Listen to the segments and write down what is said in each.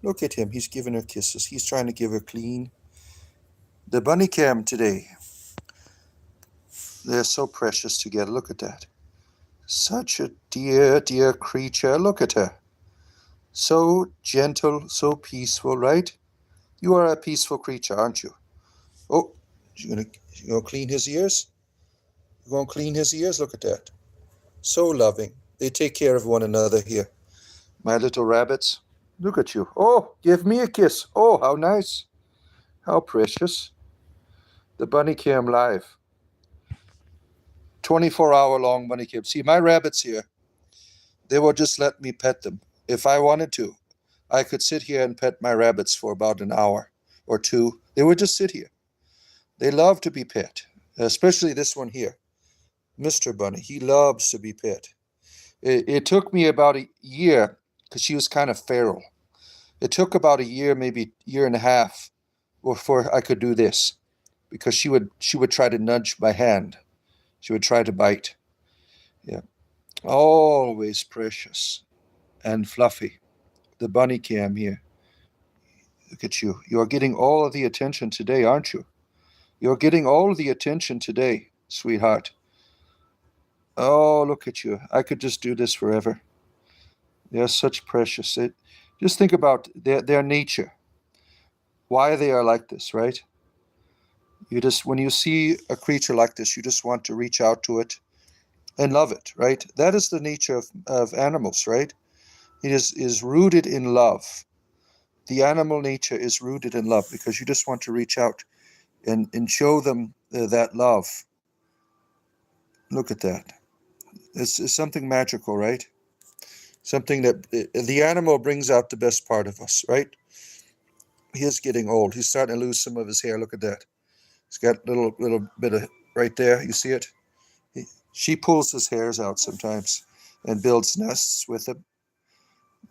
Look at him. He's giving her kisses. He's trying to give her clean. The bunny cam today. They're so precious together. Look at that. Such a dear, dear creature. Look at her. So gentle, so peaceful, right? You are a peaceful creature, aren't you? Oh, you gonna clean his ears? You gonna clean his ears? Look at that. So loving. They take care of one another here. My little rabbits. Look at you. Oh, give me a kiss. Oh, how nice. How precious. The bunny cam live. 24-hour long bunny cam. See, my rabbits here, they will just let me pet them. If I wanted to, I could sit here and pet my rabbits for about an hour or two. They would just sit here. They love to be pet, especially this one here, Mr. Bunny. He loves to be pet. It took me about a year because she was kind of feral. It took about a year, maybe year and a half, before I could do this, because she would try to nudge my hand. She would try to bite. Yeah, always precious and fluffy. The bunny cam here. Look at you. You are getting all of the attention today, aren't you? You're getting all of the attention today, sweetheart. Oh, look at you. I could just do this forever. They're such precious. Just think about their nature. Why they are like this, right? When you see a creature like this, you just want to reach out to it and love it, right? That is the nature of animals, right? It is rooted in love. The animal nature is rooted in love because you just want to reach out and show them that love. Look at that. It's something magical, right? Something that the animal brings out the best part of us, right? He is getting old. He's starting to lose some of his hair. Look at that. He's got a little bit of right there. You see it? She pulls his hairs out sometimes and builds nests with him.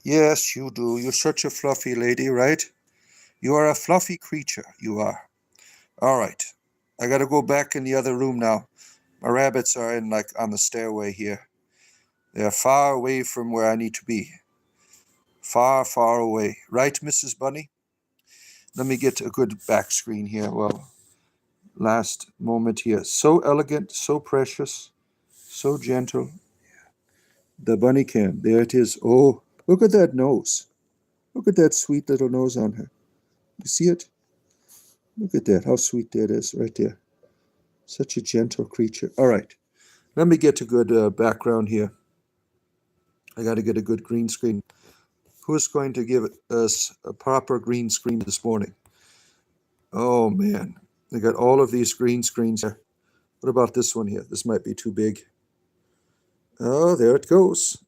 Yes, you do. You're such a fluffy lady, right? You are a fluffy creature. You are. All right. I got to go back in the other room now. My rabbits are on the stairway here. They are far away from where I need to be. Far, far away. Right, Mrs. Bunny? Let me get a good back screen here. Well, last moment here. So elegant, so precious, so gentle. The bunny cam. There it is. Oh, look at that nose. Look at that sweet little nose on her. You see it? Look at that. How sweet that is right there. Such a gentle creature. All right. Let me get a good background here. I got to get a good green screen. Who's going to give us a proper green screen this morning? Oh, man. I got all of these green screens here. What about this one here? This might be too big. Oh, there it goes.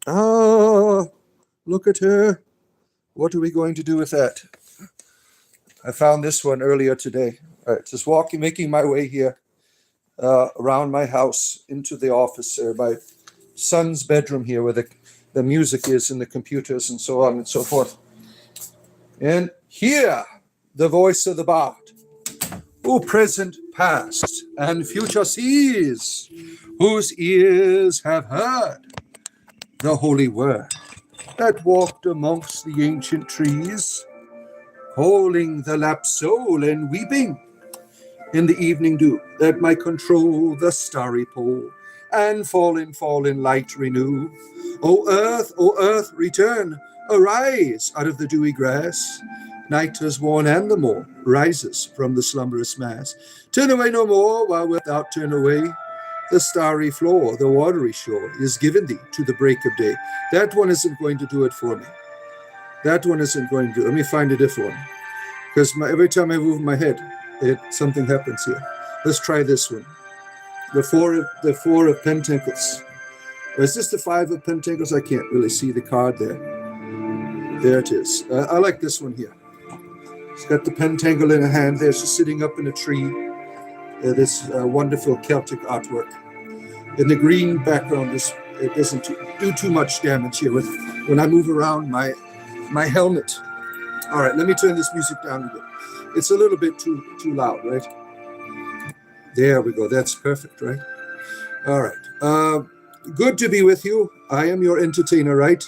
Ah, look at her. What are we going to do with that? I found this one earlier today. All right, just making my way here around my house into the office, my son's bedroom here where the music is and the computers and so on and so forth. And hear the voice of the bard, who present, past, and future sees, whose ears have heard the holy word that walked amongst the ancient trees, calling the lapsed soul and weeping in the evening dew, that might control the starry pole and fallen light renew. O earth, return, arise out of the dewy grass. Night has worn and the morn rises from the slumberous mass. Turn away no more, while without turn away. The starry floor, the watery shore, is given thee to the break of day. That one isn't going to do it for me. That one isn't going to do it. Let me find a different one. Because every time I move my head, something happens here. Let's try this one. The four of pentacles. Or is this the five of pentacles? I can't really see the card there. There it is. I like this one here. It's got the pentacle in a hand there. She's sitting up in a tree. This wonderful Celtic artwork. In the green background, it doesn't do too much damage here when I move around my helmet. All right, let me turn this music down a bit. It's a little bit too loud, right? There we go. That's perfect, right? All right. Good to be with you. I am your entertainer, right?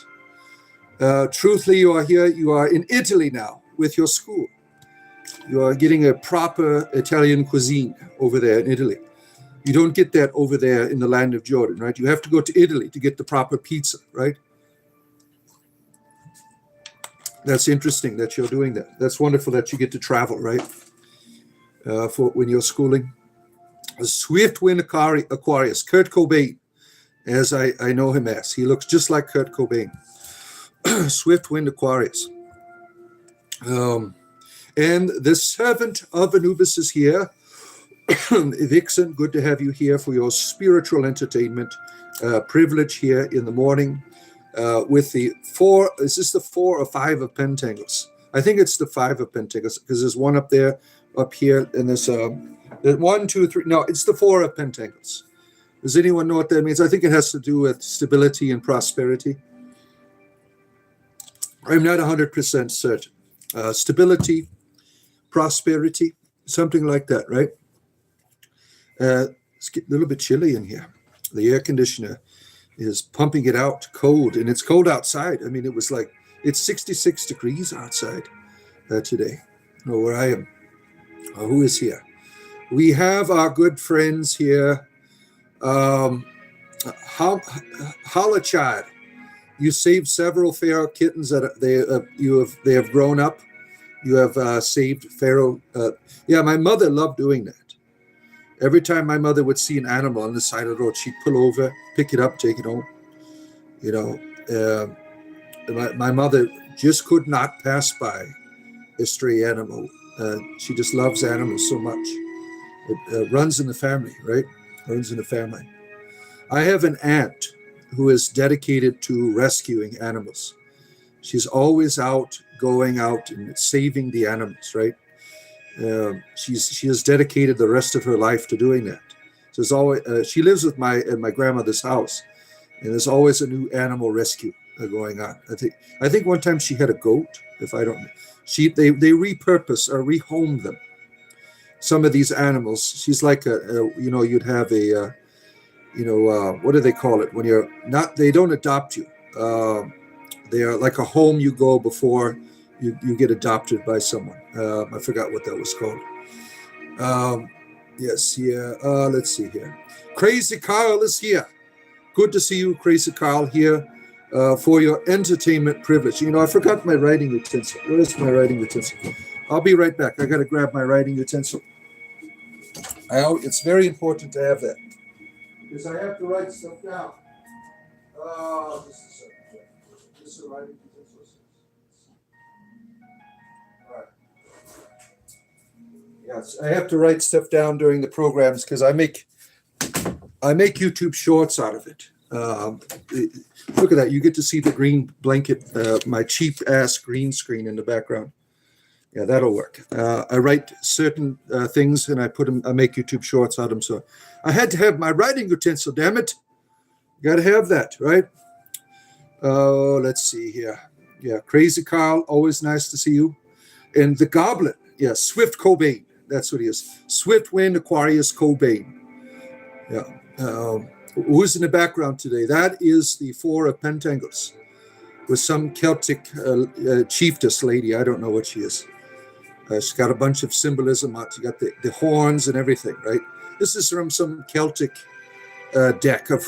Truthfully, you are here. You are in Italy now with your school. You are getting a proper Italian cuisine over there in Italy. You don't get that over there in the land of Jordan, right? You have to go to Italy to get the proper pizza, right? That's interesting that you're doing that. That's wonderful that you get to travel, right? For when you're schooling. A Swift Wind Aquarius, Kurt Cobain, as I know him as. He looks just like Kurt Cobain. Swift Wind Aquarius. And the servant of Anubis is here. Vixen, good to have you here for your spiritual entertainment privilege here in the morning with the four. Is this the 4 or 5 of pentangles? I think it's the 5 of pentangles because there's one up there, up here, and there's 1, 2, 3. No, it's the 4 of pentangles. Does anyone know what that means? I think it has to do with stability and prosperity. I'm not 100% certain. Stability, prosperity, something like that, right? It's a little bit chilly in here. The air conditioner is pumping it out cold, and it's cold outside. I mean, it's 66 degrees outside today, where I am. Who is here? We have our good friends here. Halachad, you saved several feral kittens that they have grown up. You have saved feral. Yeah, my mother loved doing that. Every time my mother would see an animal on the side of the road, she'd pull over, pick it up, take it home. You know, my mother just could not pass by a stray animal. She just loves animals so much. It runs in the family, right? Runs in the family. I have an aunt who is dedicated to rescuing animals. She's always going out and saving the animals, right? She has dedicated the rest of her life to doing that. So there's always she lives with at my grandmother's house, and there's always a new animal rescue going on. I think one time she had a goat. If I don't, they repurpose or rehome them. Some of these animals. She's like you'd have a what do they call it when you're not? They don't adopt you. They are like a home you go before you get adopted by someone. I forgot what that was called. Yes, here. Let's see here. Crazy Carl is here. Good to see you, Crazy Carl, here for your entertainment privilege. I forgot my writing utensil. Where's my writing utensil? I'll be right back. I got to grab my writing utensil. It's very important to have that because I have to write stuff down. Just a second. This is a writing utensil. Yes, I have to write stuff down during the programs because I make YouTube shorts out of it. Look at that! You get to see the green blanket, my cheap ass green screen in the background. Yeah, that'll work. I write certain things and I make YouTube shorts out of them. So I had to have my writing utensil. Damn it! Got to have that, right? Let's see here. Yeah, Crazy Carl, always nice to see you. And the Goblin, yeah, Swift Cobain. That's what he is. Swift Wind Aquarius Cobain. Yeah. Who's in the background today? That is the 4 of Pentangles with some Celtic chiefess lady. I don't know what she is. She's got a bunch of symbolism. She got the horns and everything, right? This is from some Celtic deck of,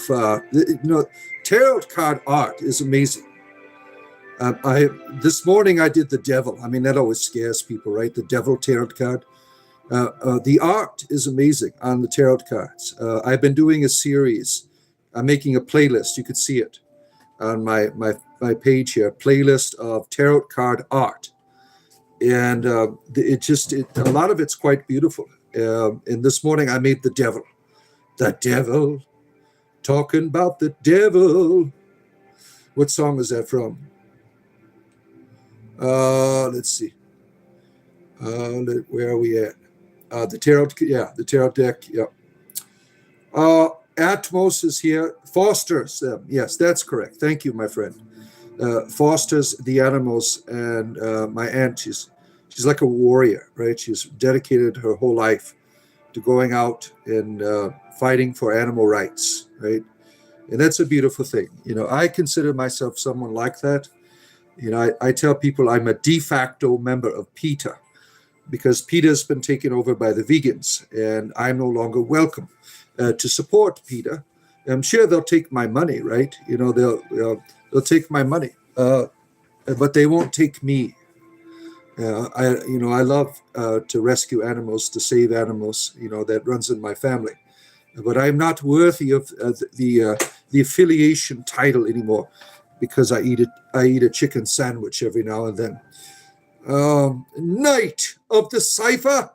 tarot card art is amazing. This morning I did the devil. I mean, that always scares people, right? The devil tarot card. The art is amazing on the tarot cards. I've been doing a series. I'm making a playlist. You could see it on my page here. Playlist of tarot card art, and a lot of it's quite beautiful. And this morning I made the devil. The devil, talking about the devil. What song is that from? Let's see. Where are we at? The tarot deck. Yeah. Atmos is here. Fosters them. Yes, that's correct. Thank you, my friend. Fosters the animals, and my aunt, she's like a warrior, right? She's dedicated her whole life to going out and fighting for animal rights, right? And that's a beautiful thing. I consider myself someone like that. I tell people I'm a de facto member of PETA because PETA's been taken over by the vegans, and I'm no longer welcome to support PETA. I'm sure they'll take my money, right? They'll take my money, but they won't take me. I love to rescue animals, to save animals. That runs in my family, but I'm not worthy of the affiliation title anymore because I eat a chicken sandwich every now and then. Knight of the Cipher,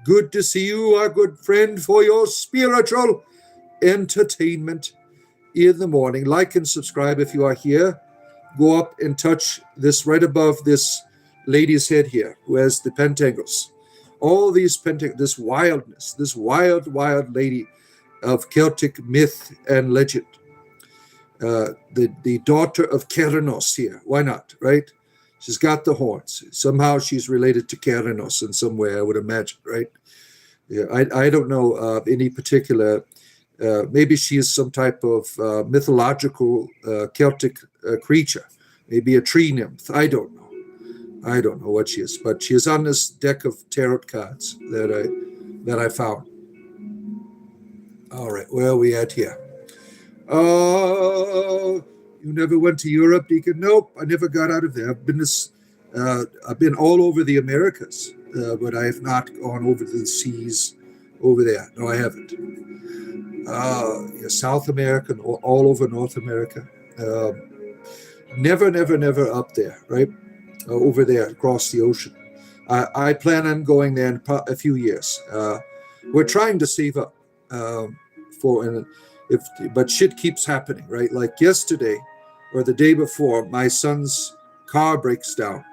good to see you, our good friend, for your spiritual entertainment in the morning. Like and subscribe if you are here. Go up and touch this right above this lady's head here, who has the pentangles. All these this wildness, this wild lady of Celtic myth and legend. The daughter of Kernos here. Why not, right? She's got the horns. Somehow she's related to Kernos in some way, I would imagine, right? Yeah, I don't know any particular. Maybe she is some type of mythological Celtic creature. Maybe a tree nymph. I don't know. I don't know what she is, but she is on this deck of tarot cards that I found. All right, where are we at here? You never went to Europe, Deacon? Nope, I never got out of there. I've been all over the Americas, but I have not gone over the seas over there. No, I haven't. South America, all over North America. Never up there, right? Over there, across the ocean. I plan on going there in a few years. We're trying to save up but shit keeps happening, right? Like yesterday or the day before, my son's car breaks down.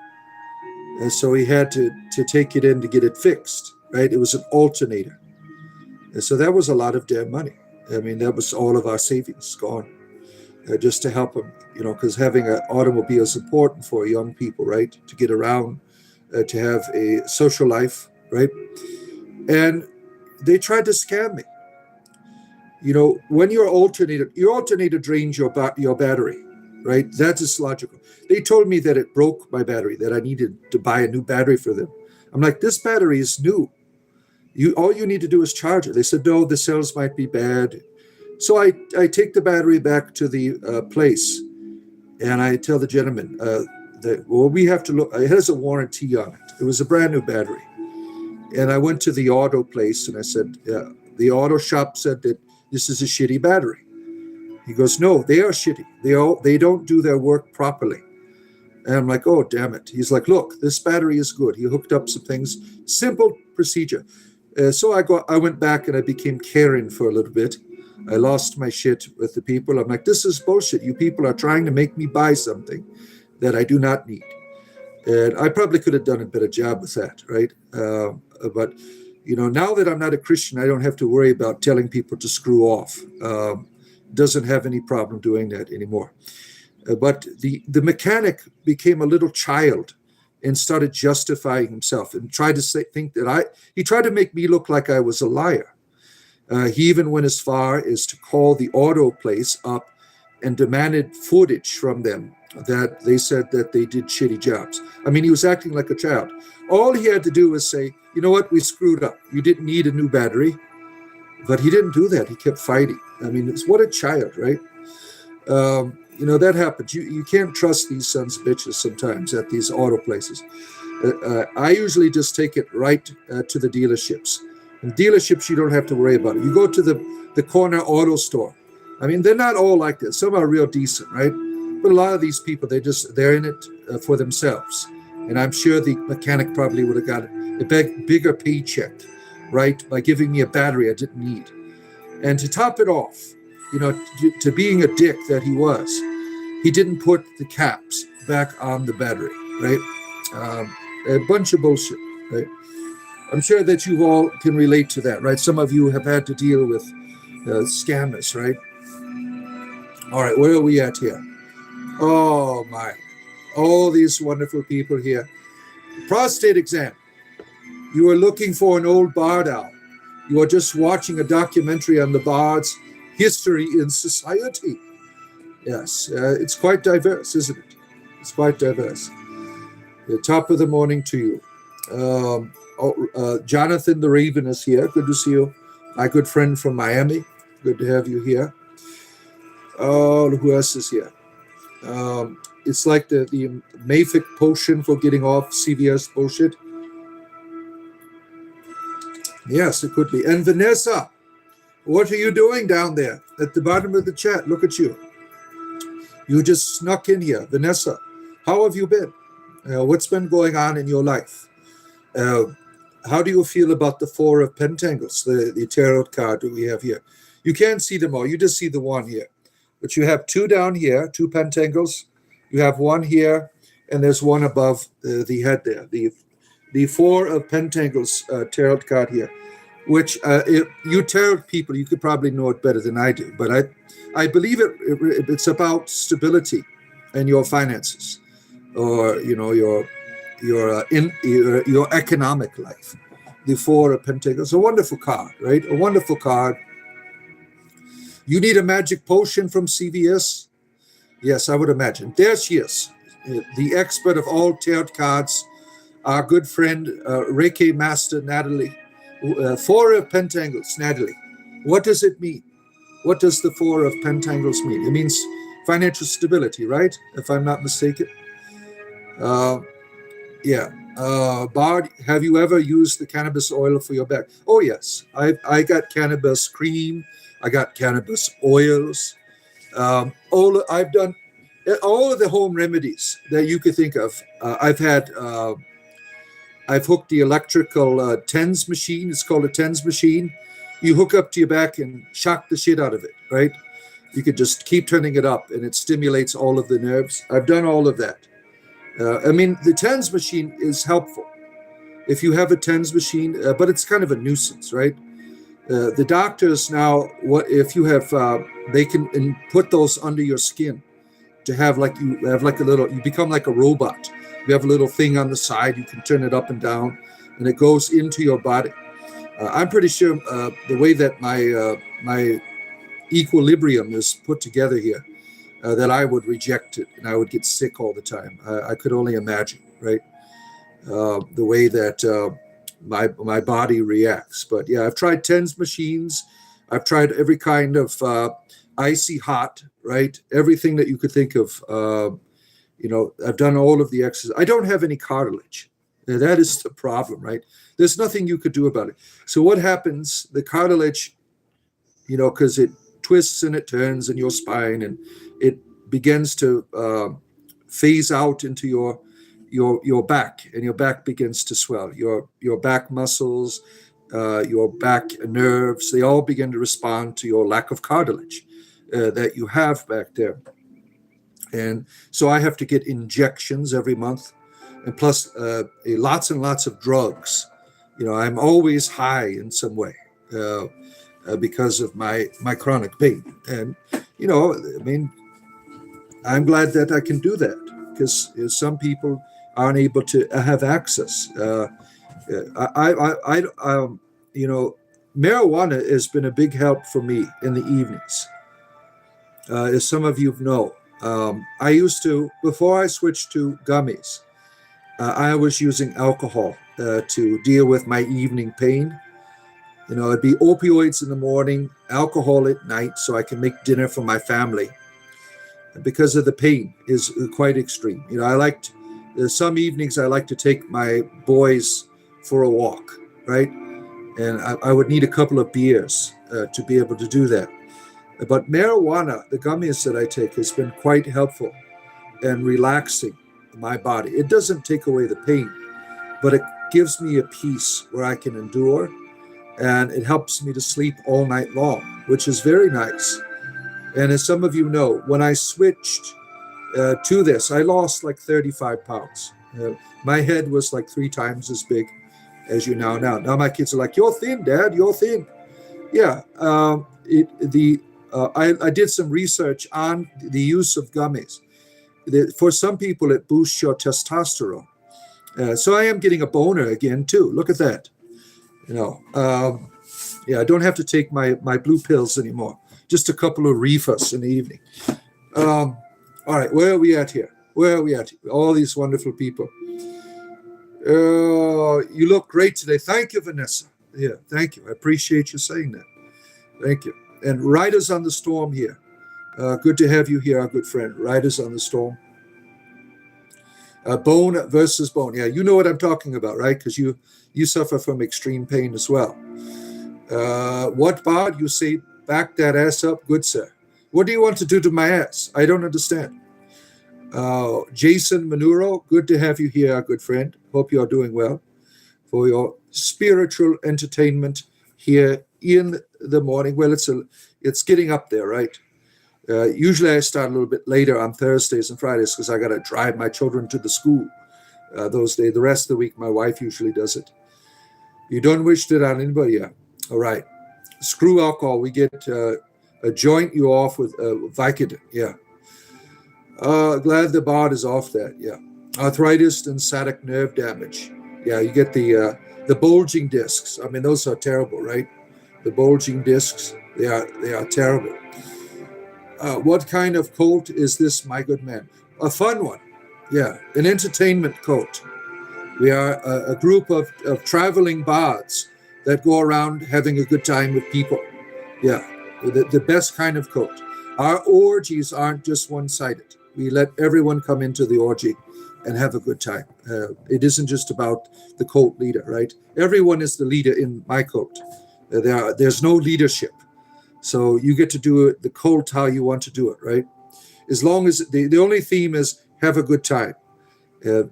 And so he had to take it in to get it fixed, right? It was an alternator. And so that was a lot of damn money. I mean, that was all of our savings gone just to help him, because having an automobile is important for young people, right? To get around, to have a social life, right? And they tried to scam me. When your alternator drains your battery, right? That is logical. They told me that it broke my battery, that I needed to buy a new battery for them. I'm like, this battery is new. All you need to do is charge it. They said, no, the cells might be bad. So I take the battery back to the place, and I tell the gentleman we have to look. It has a warranty on it. It was a brand new battery. And I went to the auto place, and I said, the auto shop said that this is a shitty battery. He goes, no, they are shitty. They don't do their work properly. And I'm like, oh, damn it. He's like, look, this battery is good. He hooked up some things, simple procedure. So I went back and I became caring for a little bit. I lost my shit with the people. I'm like, this is bullshit. You people are trying to make me buy something that I do not need. And I probably could have done a better job with that, right? But now that I'm not a Christian, I don't have to worry about telling people to screw off. Doesn't have any problem doing that anymore. But the mechanic became a little child and started justifying himself and tried to he tried to make me look like I was a liar. He even went as far as to call the auto place up and demanded footage from them that they said that they did shitty jobs. I mean, he was acting like a child. All he had to do was say, you know what, we screwed up. You didn't need a new battery. But he didn't do that. He kept fighting. I mean, what a child, right? That happens. You can't trust these sons of bitches sometimes at these auto places. I usually just take it right to the dealerships. In dealerships, you don't have to worry about it. You go to the corner auto store. I mean, they're not all like that. Some are real decent, right? But a lot of these people, they're in it for themselves. And I'm sure the mechanic probably would have got a bigger paycheck, right, by giving me a battery I didn't need. And to top it off, to being a dick that he was, he didn't put the caps back on the battery, right? A bunch of bullshit, right? I'm sure that you all can relate to that, right? Some of you have had to deal with scammers, right? All right, where are we at here? Oh, my. All these wonderful people here. Prostate exam. You are looking for an old bard owl. You are just watching a documentary on the bard's history in society. Yes, it's quite diverse, isn't it? It's quite diverse. The top of the morning to you. Jonathan the Raven is here. Good to see you. My good friend from Miami. Good to have you here. Who else is here? It's like the Mafic potion for getting off CVS bullshit. Yes, it could be. And Vanessa, what are you doing down there at the bottom of the chat? Look at you. You just snuck in here. Vanessa, how have you been? What's been going on in your life? How do you feel about the Four of Pentacles, the tarot card that we have here? You can't see them all. You just see the one here. But you have two down here, two pentacles. You have one here, and there's one above the head there. The Four of Pentacles tarot card here, which you tarot people, you could probably know it better than I do. But I believe it's about stability and your finances, or your economic life. The Four of Pentacles, a wonderful card, right? A wonderful card. You need a magic potion from CVS? Yes, I would imagine. There she is, the expert of all tarot cards, our good friend, Reiki Master Natalie. Four of Pentacles, Natalie. What does it mean? What does the Four of Pentacles mean? It means financial stability, right? If I'm not mistaken. Yeah. Bard, have you ever used the cannabis oil for your back? Oh, yes. I got cannabis cream. I got cannabis oils. I've done all of the home remedies that you could think of. I've hooked the electrical TENS machine. It's called a TENS machine. You hook up to your back and shock the shit out of it, right? You could just keep turning it up and it stimulates all of the nerves. I've done all of that. The TENS machine is helpful if you have a TENS machine, but it's kind of a nuisance, right? The doctors now, what if you have? They can put those under your skin to have you become like a robot. You have a little thing on the side. You can turn it up and down, and it goes into your body. I'm pretty sure the way that my equilibrium is put together here, that I would reject it and I would get sick all the time. I could only imagine, right? The way that my body reacts. But yeah, I've tried TENS machines. I've tried every kind of icy hot, right? Everything that you could think of. I've done all of the exercises. I don't have any cartilage. That is the problem, right? There's nothing you could do about it. So what happens? The cartilage, because it twists and it turns in your spine, and it begins to phase out into your back, and your back begins to swell. Your back muscles, your back nerves, they all begin to respond to your lack of cartilage that you have back there. And so I have to get injections every month, and plus lots and lots of drugs. I'm always high in some way because of my chronic pain. And, I'm glad that I can do that, because some people aren't able to have access. Marijuana has been a big help for me in the evenings. As some of you know, I used to, before I switched to gummies, I was using alcohol to deal with my evening pain. It'd be opioids in the morning, alcohol at night, so I can make dinner for my family. Because of the pain is quite extreme. Some evenings I like to take my boys for a walk, right? And I would need a couple of beers to be able to do that. But marijuana, the gummies that I take, has been quite helpful and relaxing my body. It doesn't take away the pain, but it gives me a peace where I can endure, and it helps me to sleep all night long, which is very nice. And as some of you know, when I switched to this, I lost like 35 pounds. My head was like 3 times as big as you now. Now my kids are like, "You're thin, Dad. You're thin." Yeah. I did some research on the use of gummies. For some people, it boosts your testosterone. So I am getting a boner again too. Look at that. I don't have to take my blue pills anymore. Just a couple of reefers in the evening. All right, where are we at here? Where are we at? All these wonderful people. You look great today. Thank you, Vanessa. Yeah, thank you. I appreciate you saying that. Thank you. And Riders on the Storm here. Good to have you here, our good friend. Riders on the Storm. Bone versus bone. Yeah, you know what I'm talking about, right? Because you suffer from extreme pain as well. What bard? You say, back that ass up, good sir. What do you want to do to my ass? I don't understand. Jason Manuro, good to have you here, our good friend. Hope you are doing well for your spiritual entertainment here in the morning. Well, it's getting up there, right? Usually I start a little bit later on Thursdays and Fridays because I got to drive my children to the school those days. The rest of the week, my wife usually does it. You don't wish it on anybody? Yeah. All right. Screw alcohol. We get a joint you off with Vicodin. Yeah. Glad the bard is off that. Yeah. Arthritis and sciatic nerve damage. Yeah. You get the bulging discs. I mean, those are terrible, right? The bulging discs. They are terrible. What kind of cult is this, my good man? A fun one. Yeah, an entertainment cult. We are a group of traveling bards that go around having a good time with people. Yeah, the best kind of cult. Our orgies aren't just one-sided. We let everyone come into the orgy and have a good time. It isn't just about the cult leader, right? Everyone is the leader in my cult. There's no leadership. So you get to do it, the cult how you want to do it, right? As long as the only theme is have a good time.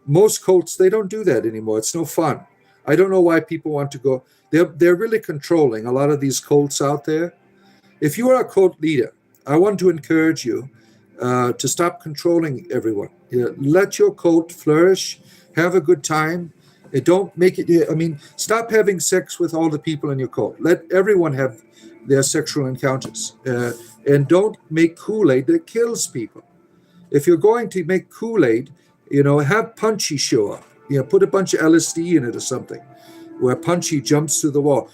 Most cults, they don't do that anymore. It's no fun. I don't know why people want to go. They're really controlling a lot of these cults out there. If you are a cult leader, I want to encourage you to stop controlling everyone. Let your cult flourish. Have a good time. Don't make it. I mean, stop having sex with all the people in your cult. Let everyone have their sexual encounters, and don't make Kool-Aid that kills people. If you're going to make Kool-Aid, have Punchy show up. Put a bunch of LSD in it or something, where Punchy jumps through the wall.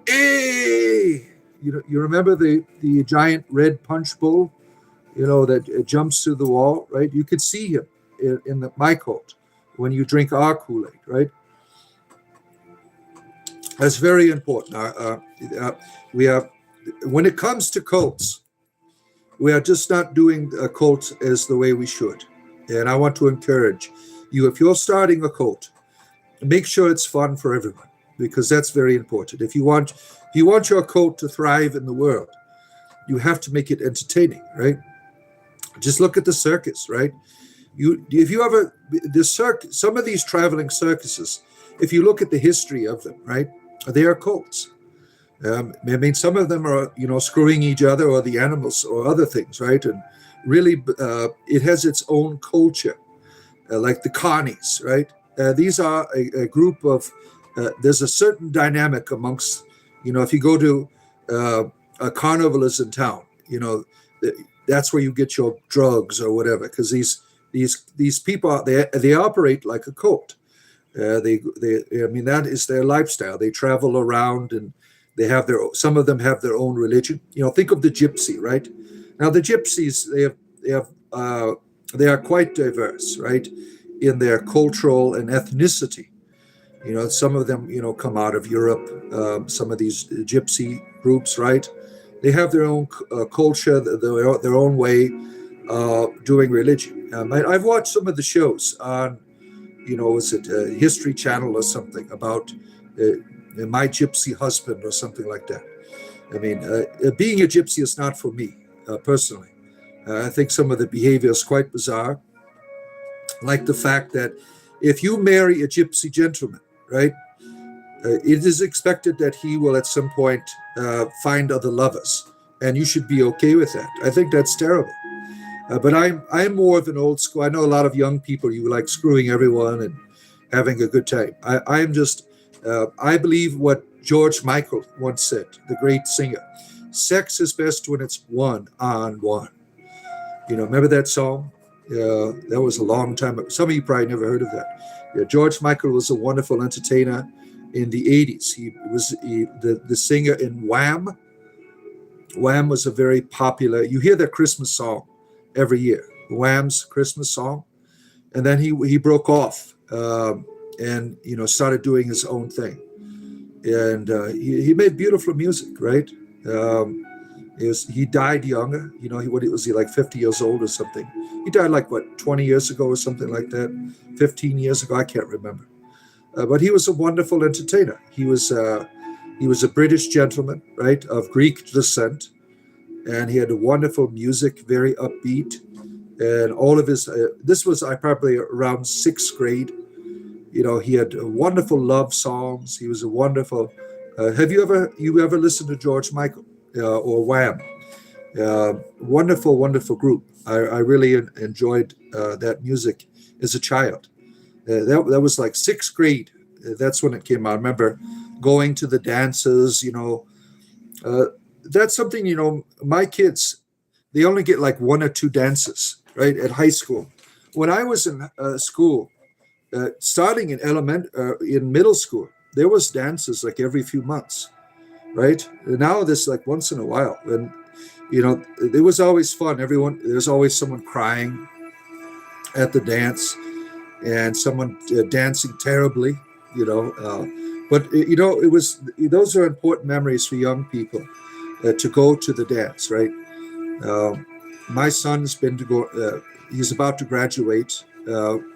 Hey, you remember the giant red punch bowl, that jumps through the wall, right? You could see him in my cult when you drink our Kool-Aid, right? That's very important. When it comes to cults, we are just not doing a cult as the way we should. And I want to encourage you, if you're starting a cult, make sure it's fun for everyone, because that's very important. If you want your cult to thrive in the world, you have to make it entertaining, right? Just look at the circus, right? Some of these traveling circuses, if you look at the history of them, right, they are cults. I mean, some of them are, screwing each other or the animals or other things, right? And really, it has its own culture, like the carnies, right? These are a group of, there's a certain dynamic amongst, if you go to a carnival is in town, that's where you get your drugs or whatever, because these people, they operate like a cult. That is their lifestyle. They travel around and some of them have their own religion. Think of the gypsy, right? Now the gypsies, they are quite diverse, right, in their cultural and ethnicity. Some of them, come out of Europe. Some of these gypsy groups, right? They have their own culture, their own way doing religion. I've watched some of the shows on, was it History Channel or something about My Gypsy Husband or something like that. I mean, being a gypsy is not for me personally. I think some of the behavior is quite bizarre, like the fact that if you marry a gypsy gentleman, right, it is expected that he will at some point find other lovers, and you should be okay with that. I think that's terrible. But I'm more of an old school. I know a lot of young people, you like screwing everyone and having a good time. I believe what George Michael once said, the great singer: sex is best when it's one-on-one. Remember that song? That was a long time ago. Some of you probably never heard of that. Yeah, George Michael was a wonderful entertainer in the 80s. He was the singer in Wham. Wham was a very popular, you hear their Christmas song every year. Wham's Christmas song. and then he broke off, and started doing his own thing. And he made beautiful music, right? Um, he died younger. He was like 50 years old or something. He died like what, 20 years ago or something like that, 15 years ago. I can't remember. But he was a wonderful entertainer. He was a British gentleman, right, of Greek descent, and he had a wonderful music, very upbeat, and all of his. This was I probably around sixth grade. He had wonderful love songs. He was a wonderful. Have you ever listened to George Michael or Wham? Wonderful, wonderful group. I really enjoyed that music as a child. That was like sixth grade. That's when it came out. I remember going to the dances. Uh, that's something. My kids, they only get like one or two dances, right, at high school. When I was in school, starting in middle school, there was dances like every few months, right? Now this like once in a while, and it was always fun. There's always someone crying at the dance, and someone dancing terribly, but it was those are important memories for young people to go to the dance, right? Um, my son's been to go. He's about to graduate.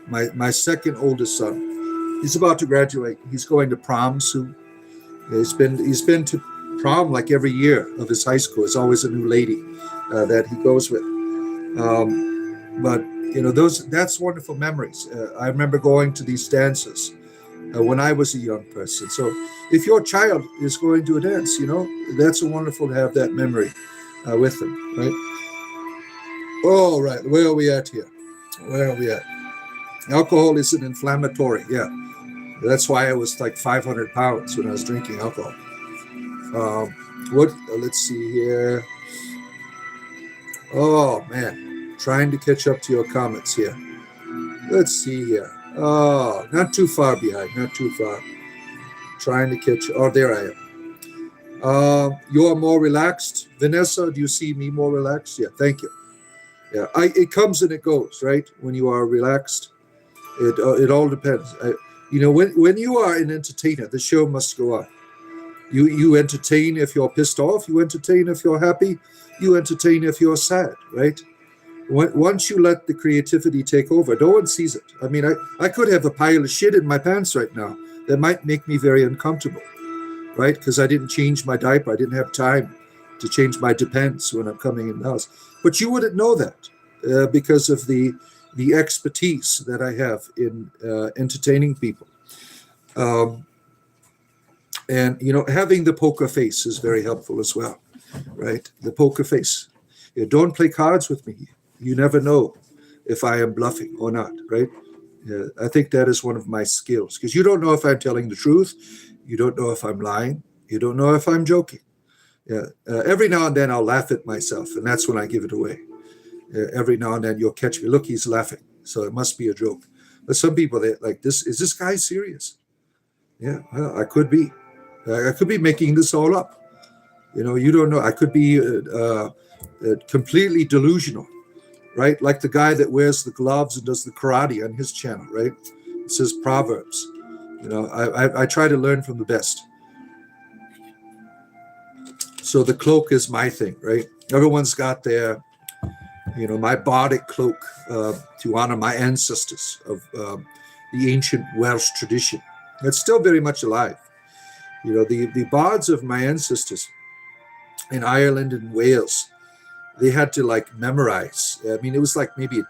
My second oldest son, he's about to graduate. He's going to prom soon. He's been to prom like every year of his high school. There's always a new lady that he goes with. But that's wonderful memories. I remember going to these dances when I was a young person. So if your child is going to a dance, that's wonderful to have that memory with them, right? Oh, right. Where are we at here? Where are we at? Alcohol is an inflammatory. Yeah. That's why I was like 500 pounds when I was drinking alcohol. Let's see here. Oh, man. Trying to catch up to your comments here. Let's see here. Oh, not too far behind. Not too far. Trying to catch. Oh, there I am. You are more relaxed. Vanessa, do you see me more relaxed? Yeah, thank you. Yeah, it comes and it goes, right? When you are relaxed, it all depends. When you are an entertainer, the show must go on. You entertain if you're pissed off. You entertain if you're happy. You entertain if you're sad, right? Once you let the creativity take over, no one sees it. I mean, I could have a pile of shit in my pants right now that might make me very uncomfortable, right? Because I didn't change my diaper. I didn't have time to change my depends when I'm coming in the house. But you wouldn't know that because of the expertise that I have in entertaining people. And having the poker face is very helpful as well, right? The poker face. Don't play cards with me. You never know if I am bluffing or not, right? I think that is one of my skills, because you don't know if I'm telling the truth. You don't know if I'm lying. You don't know if I'm joking. Yeah. Every now and then I'll laugh at myself, and that's when I give it away. Every now and then you'll catch me. Look, he's laughing, so it must be a joke. But some people, they like this. Is this guy serious? Yeah, well, I could be. I could be making this all up. You don't know. I could be completely delusional, right? Like the guy that wears the gloves and does the karate on his channel, right? It says Proverbs. I try to learn from the best. So the cloak is my thing, right? Everyone's got their, my bardic cloak to honor my ancestors of the ancient Welsh tradition. It's still very much alive. The bards of my ancestors in Ireland and Wales, they had to like memorize. I mean, it was like maybe,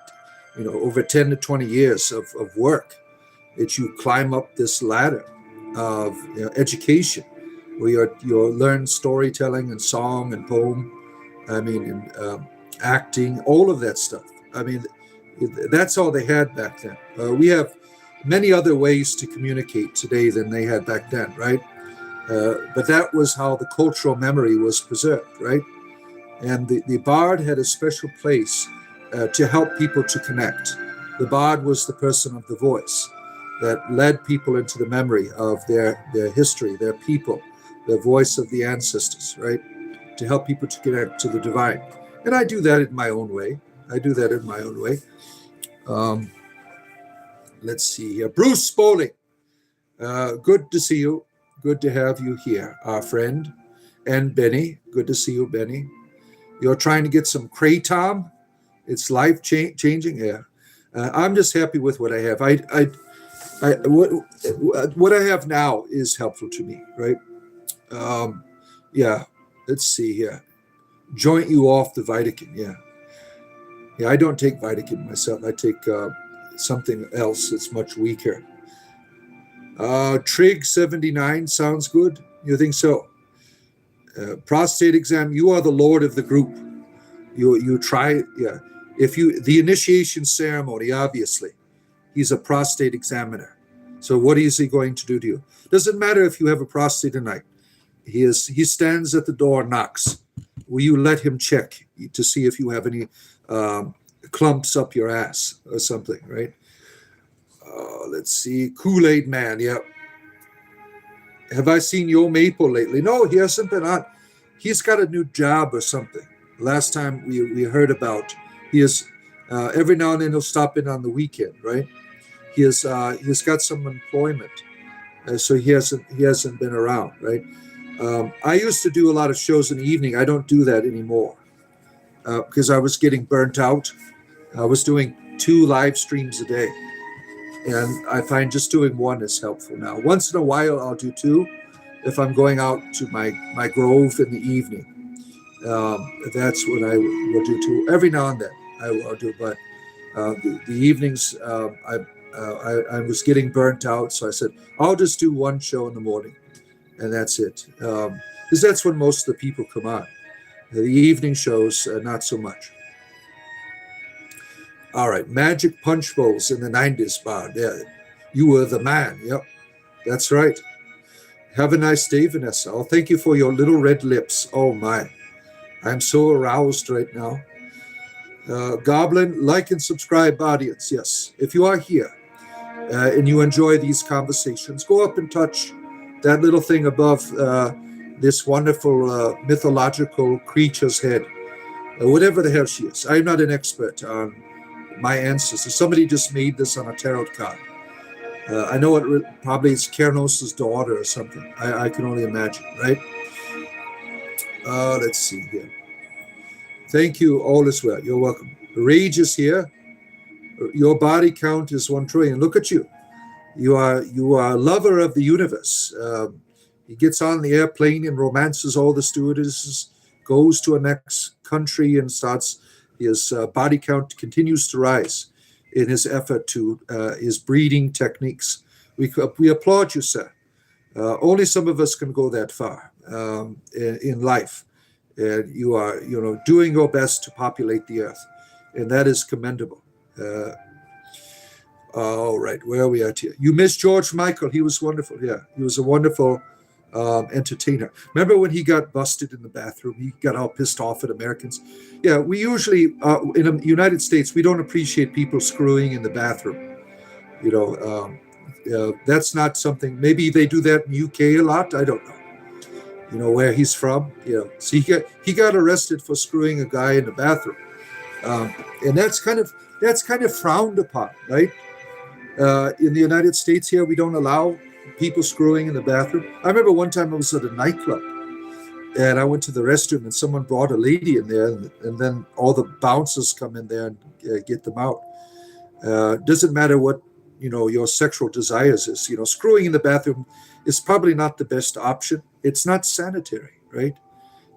over 10 to 20 years of work that you climb up this ladder of education, where you learn storytelling and song and poem. I mean, and acting, all of that stuff. I mean, that's all they had back then. We have many other ways to communicate today than they had back then, right? But that was how the cultural memory was preserved, right? And the bard had a special place to help people to connect. The bard was the person of the voice that led people into the memory of their history, their people, the voice of the ancestors, right? To help people to connect to the divine. And I do that in my own way. let's see here. Bruce Spaulding. Good to see you. Good to have you here, our friend. And Benny. Good to see you, Benny. You're trying to get some kratom. It's life changing. Yeah. I'm just happy with what I have. What I have now is helpful to me, right? Yeah. Let's see here. Joint you off the Vitakin. Yeah. Yeah. I don't take Vitakin myself. I take something else that's much weaker. Trig 79 sounds good. You think so? Prostate exam. You are the lord of the group. You try. Yeah. If you the initiation ceremony, obviously, he's a prostate examiner. So what is he going to do to you? Doesn't matter if you have a prostate tonight. He stands at the door, knocks. Will you let him check to see if you have any clumps up your ass or something, right? Let's see. Kool-Aid Man, yeah. Have I seen Yo Maple lately? No, he hasn't been on. He's got a new job or something. Last time we heard about, he is every now and then he'll stop in on the weekend, right? He's got some employment, so he hasn't been around, right? I used to do a lot of shows in the evening. I don't do that anymore because I was getting burnt out. I was doing 2 live streams a day, and I find just doing one is helpful now. Once in a while, I'll do 2 if I'm going out to my grove in the evening. That's what I will do too. Every now and then I will do, but the evenings I was getting burnt out, so I said I'll just do 1 show in the morning, and that's it. Because that's when most of the people come on. The evening shows, not so much. All right, Magic Punch Bowls in the 90s, Bob. Yeah, you were the man. Yep, that's right. Have a nice day, Vanessa. Oh, thank you for your little red lips. Oh my. I'm so aroused right now. Goblin, like and subscribe, audience. Yes, if you are here and you enjoy these conversations, go up and touch that little thing above this wonderful mythological creature's head, whatever the hell she is. I'm not an expert on my ancestors. Somebody just made this on a tarot card. I know it probably is Kernos's daughter or something. I can only imagine, right? Let's see here. Thank you. All is well. You're welcome. Rage is here. Your body count is 1 trillion. Look at you. You are a lover of the universe. He gets on the airplane and romances all the stewardesses, goes to a next country and starts. His body count continues to rise in his effort to his breeding techniques. We applaud you, sir. Only some of us can go that far in life. And you are, doing your best to populate the earth, and that is commendable. All right, where are we at here? You missed George Michael. He was wonderful. Yeah, he was a wonderful entertainer. Remember when he got busted in the bathroom? He got all pissed off at Americans. Yeah, we usually, in the United States, we don't appreciate people screwing in the bathroom. That's not something, maybe they do that in the UK a lot. I don't know. Where he's from. So he got arrested for screwing a guy in the bathroom, and that's kind of frowned upon, right? In the United States here, we don't allow people screwing in the bathroom. I remember one time I was at a nightclub, and I went to the restroom, and someone brought a lady in there, and then all the bouncers come in there and get them out. Doesn't matter what your sexual desires is. Screwing in the bathroom is probably not the best option. It's not sanitary, right?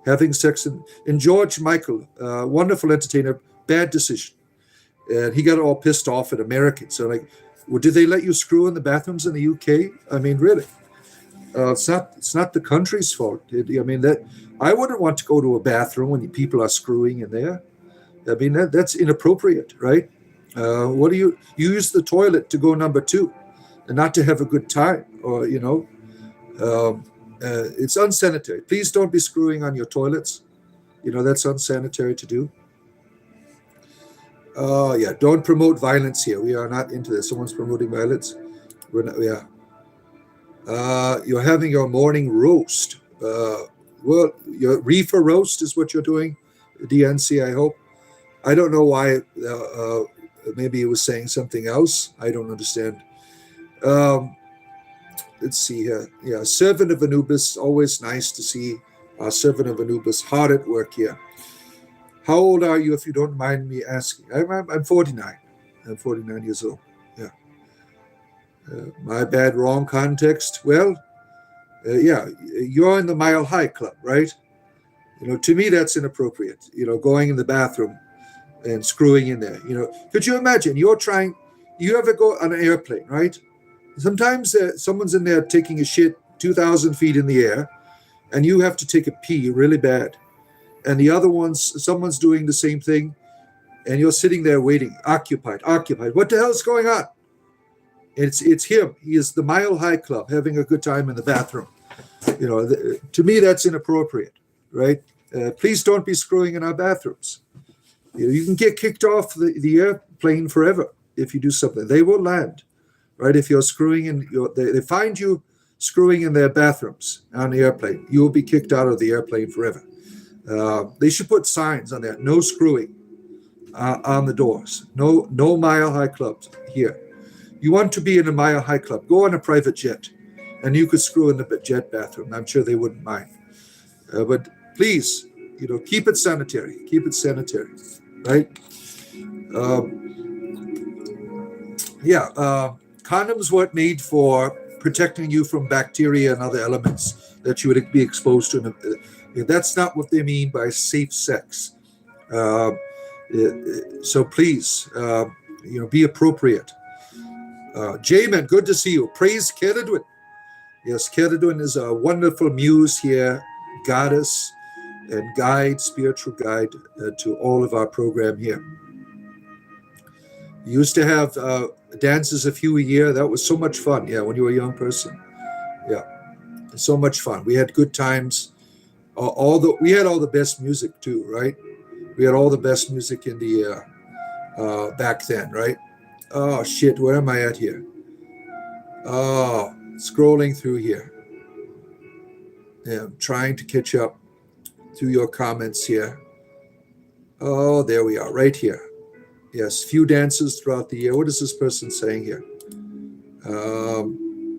Having sex in George Michael, wonderful entertainer, bad decision. And he got all pissed off at Americans. So well, did they let you screw in the bathrooms in the UK? I mean, really? It's not the country's fault. I wouldn't want to go to a bathroom when people are screwing in there. I mean, that's inappropriate, right? What do you use the toilet to go number 2 and not to have a good time, or it's unsanitary. Please don't be screwing on your toilets. That's unsanitary to do. Yeah, don't promote violence here. We are not into this. Someone's promoting violence. We're not. Yeah. You're having your morning roast. Well, your reefer roast is what you're doing, DNC, I hope. I don't know why. Maybe he was saying something else. I don't understand Um, let's see here. Yeah, servant of Anubis. Always nice to see servant of Anubis hard at work here. How old are you, if you don't mind me asking? I'm 49. I'm 49 years old. Yeah. My bad, wrong context. Well, yeah, you're in the Mile High Club, right? To me, that's inappropriate. Going in the bathroom and screwing in there. Could you imagine? You ever go on an airplane, right? Sometimes someone's in there taking a shit 2,000 feet in the air, and you have to take a pee really bad. And the other someone's doing the same thing, and you're sitting there waiting, occupied, occupied. What the hell's going on? It's him. He is the Mile High Club, having a good time in the bathroom. To me, that's inappropriate, right? Please don't be screwing in our bathrooms. You can get kicked off the airplane forever if you do something. They will land, right? If you're screwing in, they find you screwing in their bathrooms on the airplane, you will be kicked out of the airplane forever. They should put signs on there: no screwing on the doors. No Mile High Clubs here. You want to be in a Mile High Club, go on a private jet, and you could screw in the jet bathroom. I'm sure they wouldn't mind. But please, keep it sanitary. Keep it sanitary, right? Condoms weren't made for protecting you from bacteria and other elements that you would be exposed to. That's not what they mean by safe sex. So please, be appropriate. Jamin, good to see you. Praise Keridwen. Yes, Keridwen is a wonderful muse here, goddess and guide, spiritual guide to all of our program here. We used to have dances a few a year. That was so much fun. Yeah, when you were a young person. Yeah, so much fun. We had good times. We had all the best music too, right? We had all the best music in the back then, right? Oh shit, where am I at here? Oh, scrolling through here. Yeah, I'm trying to catch up to your comments here. Oh, there we are, right here. Yes, few dances throughout the year. What is this person saying here?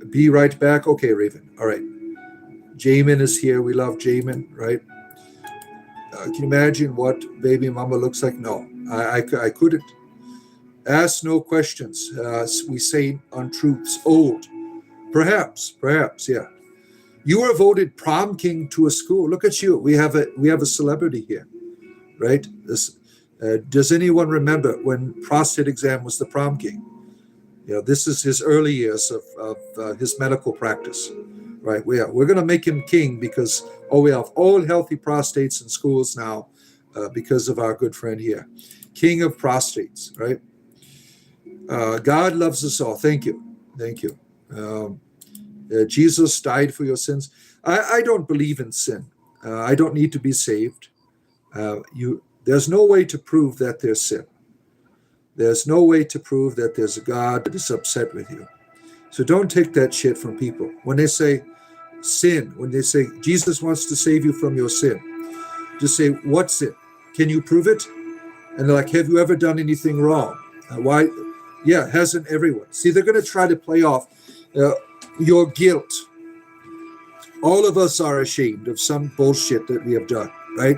Be right back. Okay, Raven. All right. Jamin is here. We love Jamin, right? Can you imagine what baby mama looks like? No, I couldn't. Ask no questions. We say untruths. Old. Perhaps, yeah. You were voted prom king to a school. Look at you. We have a celebrity here, right? Does anyone remember when prostate exam was the prom king? This is his early years of his medical practice, right? We're going to make him king because we have all healthy prostates in schools now because of our good friend here, king of prostates, right? God loves us all. Thank you. Jesus died for your sins. I don't believe in sin. I don't need to be saved. There's no way to prove that there's sin. There's no way to prove that there's a God that is upset with you. So don't take that shit from people. When they say sin, when they say Jesus wants to save you from your sin, just say, what sin? Can you prove it? And they're like, have you ever done anything wrong? Why? Yeah, hasn't everyone? See, they're going to try to play off your guilt. All of us are ashamed of some bullshit that we have done, right?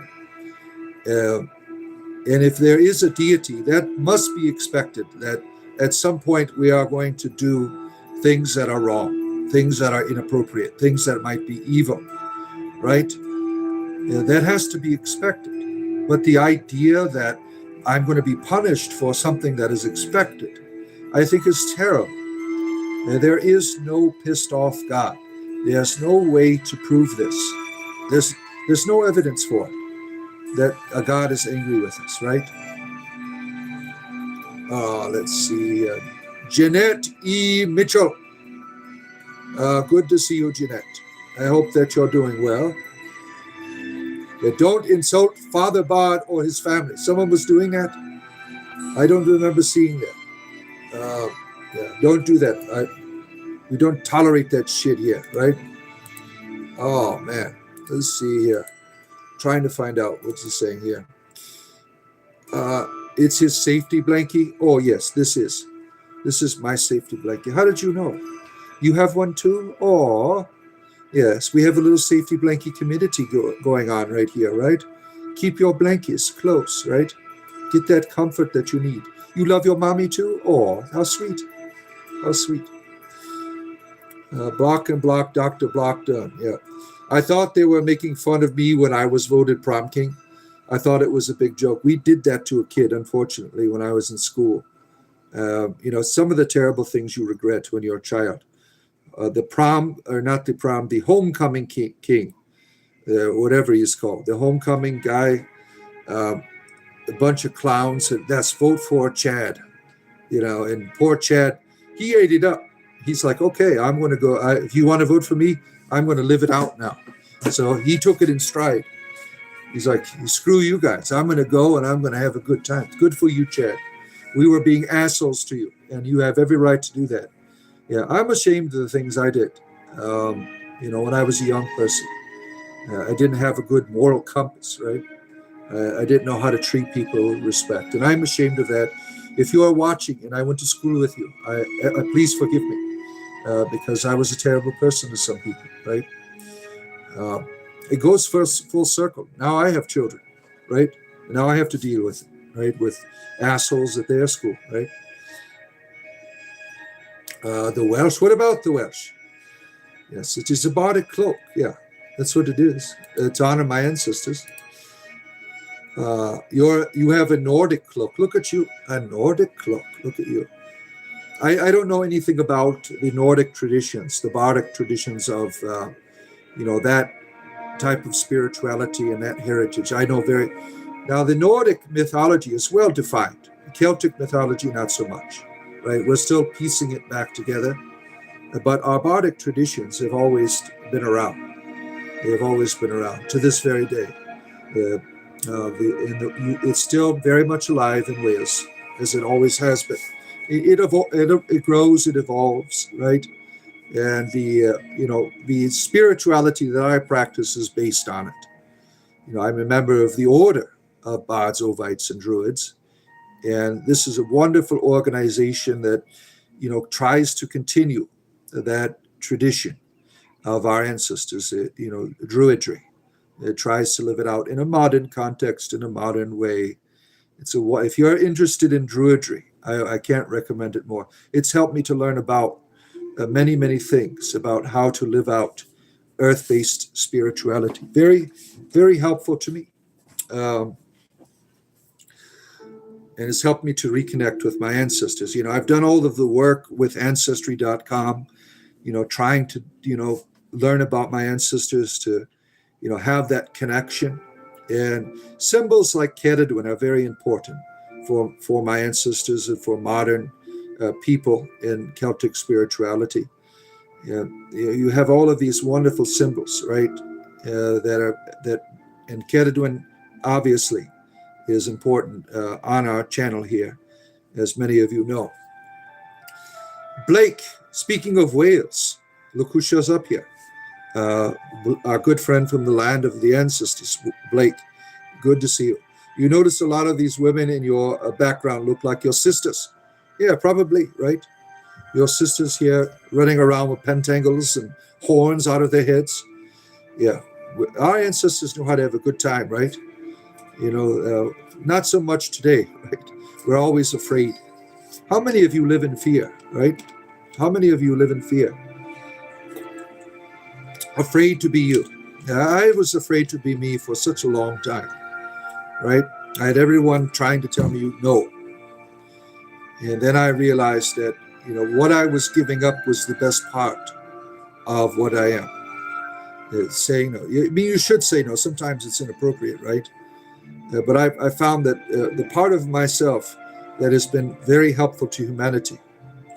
And if there is a deity, that must be expected, that at some point we are going to do things that are wrong, things that are inappropriate, things that might be evil, right? That has to be expected. But the idea that I'm going to be punished for something that is expected, I think is terrible. There is no pissed off God. There's no way to prove this. There's no evidence for it, that a God is angry with us, right? Let's see. Jeanette E. Mitchell. Good to see you, Jeanette. I hope that you're doing well. Don't insult Father Bard or his family. Someone was doing that? I don't remember seeing that. Don't do that. We don't tolerate that shit here, right? Oh, man. Let's see here. Trying to find out what's he saying here. It's his safety blankie. Oh, yes, this is. This is my safety blanket. How did you know? You have one too? Oh, yes, we have a little safety blanket community going on right here, right? Keep your blankets close, right? Get that comfort that you need. You love your mommy too? Oh, how sweet. How sweet. Block and block, Dr. Block done. Yeah. I thought they were making fun of me when I was voted prom king. I thought it was a big joke. We did that to a kid, unfortunately, when I was in school. Some of the terrible things you regret when you're a child. The prom, or not the prom, the homecoming king, whatever he's called, the homecoming guy, um, a bunch of clowns, and that's vote for Chad, and poor Chad, he ate it up. He's like, okay, I'm going to go. If you want to vote for me, I'm going to live it out now. So he took it in stride. He's like, screw you guys. I'm going to go and I'm going to have a good time. Good for you, Chad. We were being assholes to you, and you have every right to do that. Yeah, I'm ashamed of the things I did. When I was a young person, I didn't have a good moral compass, right? I didn't know how to treat people with respect, and I'm ashamed of that. If you are watching, and I went to school with you, please forgive me because I was a terrible person to some people, right? It goes full circle. Now I have children, right? Now I have to deal with it, right? With assholes at their school, right? The Welsh. What about the Welsh? Yes, it is a bardic cloak. Yeah, that's what it is. To honor my ancestors. You have a Nordic cloak. Look at you, a Nordic cloak. Look at you. I don't know anything about the Nordic traditions, the bardic traditions of that type of spirituality and that heritage. I know very now the Nordic mythology is well defined. Celtic mythology, not so much. Right? We're still piecing it back together. But our bardic traditions have always been around. They have always been around to this very day. It's still very much alive in Wales, as it always has been. It grows, it evolves, right? And the spirituality that I practice is based on it. I'm a member of the Order of Bards, Ovites, and Druids, and this is a wonderful organization that tries to continue that tradition of our ancestors, Druidry. It tries to live it out in a modern context, in a modern way. If you're interested in Druidry, I can't recommend it more. It's helped me to learn about many, many things about how to live out earth-based spirituality. Very, very helpful to me. And it's helped me to reconnect with my ancestors. I've done all of the work with Ancestry.com, trying to, learn about my ancestors, to, have that connection. And symbols like Ceridwen are very important for my ancestors and for modern people in Celtic spirituality. You have all of these wonderful symbols, right? And Ceridwen obviously is important on our channel here, as many of you know. Blake, speaking of Wales, look who shows up here. Our good friend from the land of the ancestors, Blake. Good to see you. You notice a lot of these women in your background look like your sisters. Yeah, probably, right? Your sisters here running around with pentangles and horns out of their heads. Yeah, our ancestors knew how to have a good time, right? Not so much today, right? We're always afraid. How many of you live in fear, right? How many of you live in fear? Afraid to be you. I was afraid to be me for such a long time, right? I had everyone trying to tell me no. And then I realized that, what I was giving up was the best part of what I am. Saying no. You should say no. Sometimes it's inappropriate, right? But I found that the part of myself that has been very helpful to humanity,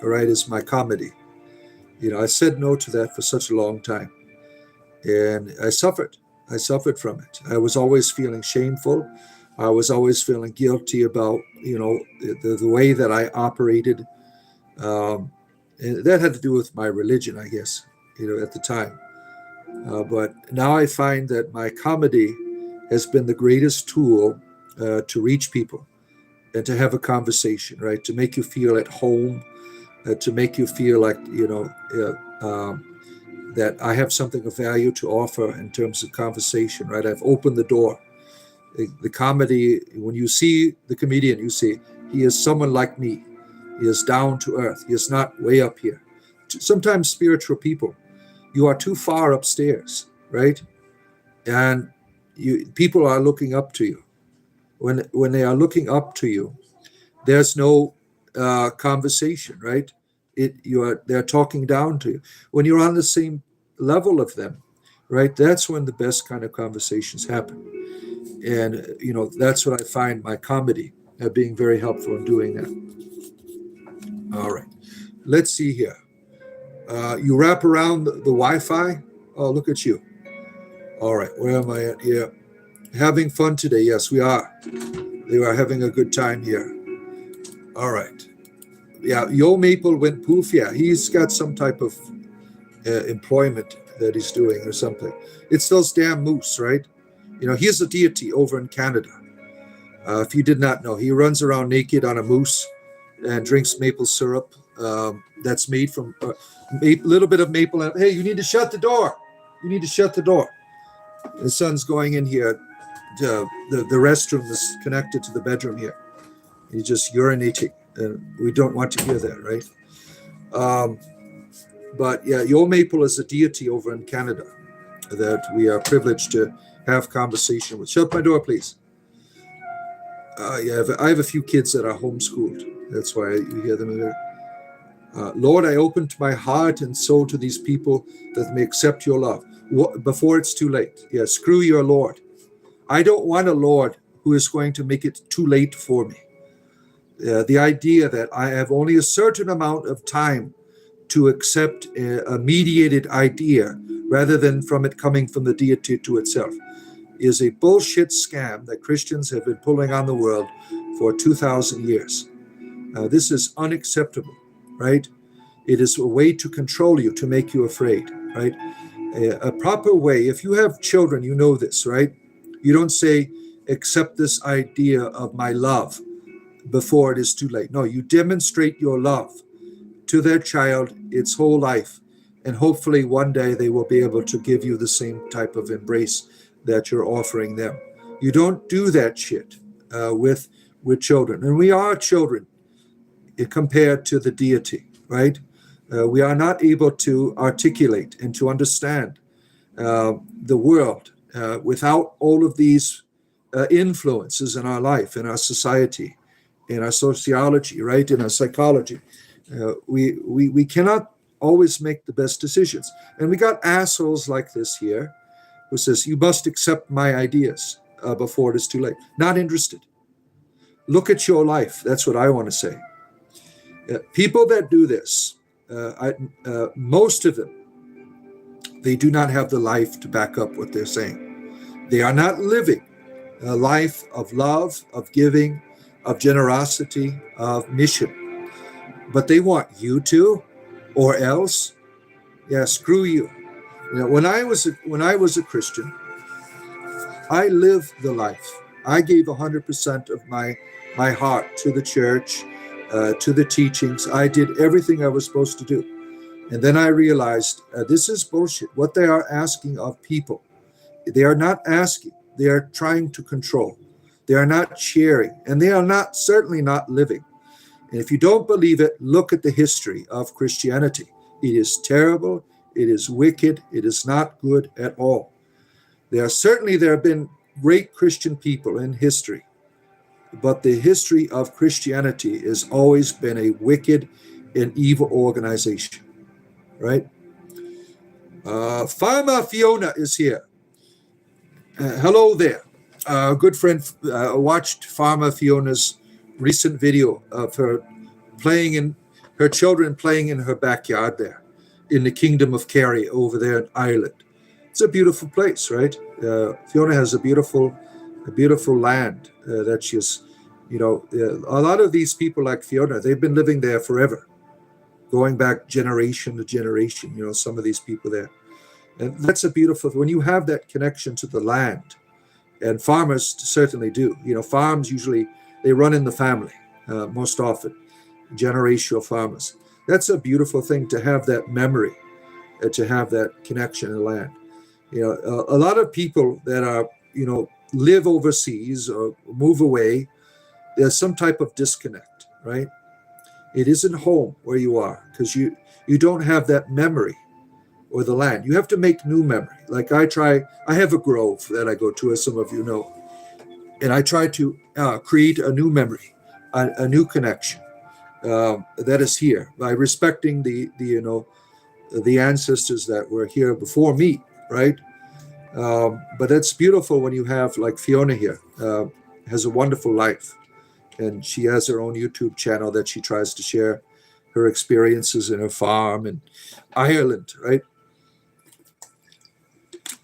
all right, is my comedy. I said no to that for such a long time. And I suffered. I suffered from it. I was always feeling shameful. I was always feeling guilty about, the way that I operated. And that had to do with my religion, I guess, at the time. But now I find that my comedy has been the greatest tool to reach people and to have a conversation, right? To make you feel at home, to make you feel like, that I have something of value to offer in terms of conversation, right? I've opened the door. The comedy, when you see the comedian, you see he is someone like me. He is down to earth. He is not way up here. Sometimes spiritual people, you are too far upstairs, right? And people are looking up to you. When they are looking up to you, there's no conversation, right? They're talking down to you. When you're on the same level of them, right? That's when the best kind of conversations happen. And that's what I find my comedy being very helpful in doing that. All right, let's see here. You wrap around the Wi-Fi. Oh, look at you. All right, where am I at here? Having fun today. Yes, we are. They are having a good time here. All right. Yeah, Yo Maple went poof. Yeah, he's got some type of employment that he's doing or something. It's those damn moose, right? He's a deity over in Canada. If you did not know, he runs around naked on a moose and drinks maple syrup that's made from a little bit of maple. Hey, you need to shut the door. You need to shut the door. The son's going in here. The restroom is connected to the bedroom here. He's just urinating. We don't want to hear that, right? But yeah, Yo Maple is a deity over in Canada that we are privileged to have conversation with. Shut my door, please. Yeah, I have a few kids that are homeschooled. That's why you hear them in there. Lord, I opened my heart and soul to these people that may accept your love before it's too late. Yeah, screw your Lord. I don't want a Lord who is going to make it too late for me. The idea that I have only a certain amount of time to accept a mediated idea rather than from it coming from the deity to itself is a bullshit scam that Christians have been pulling on the world for 2,000 years. This is unacceptable, right? It is a way to control you, to make you afraid, right? A proper way, if you have children, you know this, right? You don't say, accept this idea of my love before it is too late. No, you demonstrate your love to their child its whole life. And hopefully one day they will be able to give you the same type of embrace that you're offering them. You don't do that shit with children. And we are children compared to the deity, right? We are not able to articulate and to understand the world without all of these influences in our life, in our society, in our sociology, right? In our psychology. We cannot always make the best decisions. And we got assholes like this here who says, you must accept my ideas before it is too late. Not interested. Look at your life. That's what I want to say. People that do this, most of them, they do not have the life to back up what they're saying. They are not living a life of love, of giving, of generosity, of mission. But they want you to, or else. Yeah, screw you. When I was a Christian, I lived the life. I gave 100% of my heart to the church, to the teachings. I did everything I was supposed to do. And then I realized this is bullshit. What they are asking of people, they are not asking. They are trying to control. They are not sharing. And they are certainly not living. And if you don't believe it, look at the history of Christianity. It is terrible. It is wicked. It is not good at all. There have been great Christian people in history, but the history of Christianity has always been a wicked and evil organization, right? Farmer Fiona is here. Hello there. Good friend watched Farmer Fiona's recent video of her children playing in her backyard there in the Kingdom of Kerry over there in Ireland. It's a beautiful place, right? Fiona has a beautiful land that she's, a lot of these people like Fiona, they've been living there forever, going back generation to generation, some of these people there. And that's a beautiful, when you have that connection to the land, and farmers certainly do. Farms usually, they run in the family most often, generational farmers. That's a beautiful thing, to have that memory, to have that connection in the land. A lot of people that are, live overseas or move away, there's some type of disconnect, right? It isn't home where you are, because you don't have that memory or the land. You have to make new memory. Like I have a grove that I go to, as some of you know, and I try to create a new memory, a new connection that is here, by respecting the ancestors that were here before me, right? But it's beautiful when you have, like Fiona here, has a wonderful life, and she has her own YouTube channel that she tries to share her experiences in her farm in Ireland, right?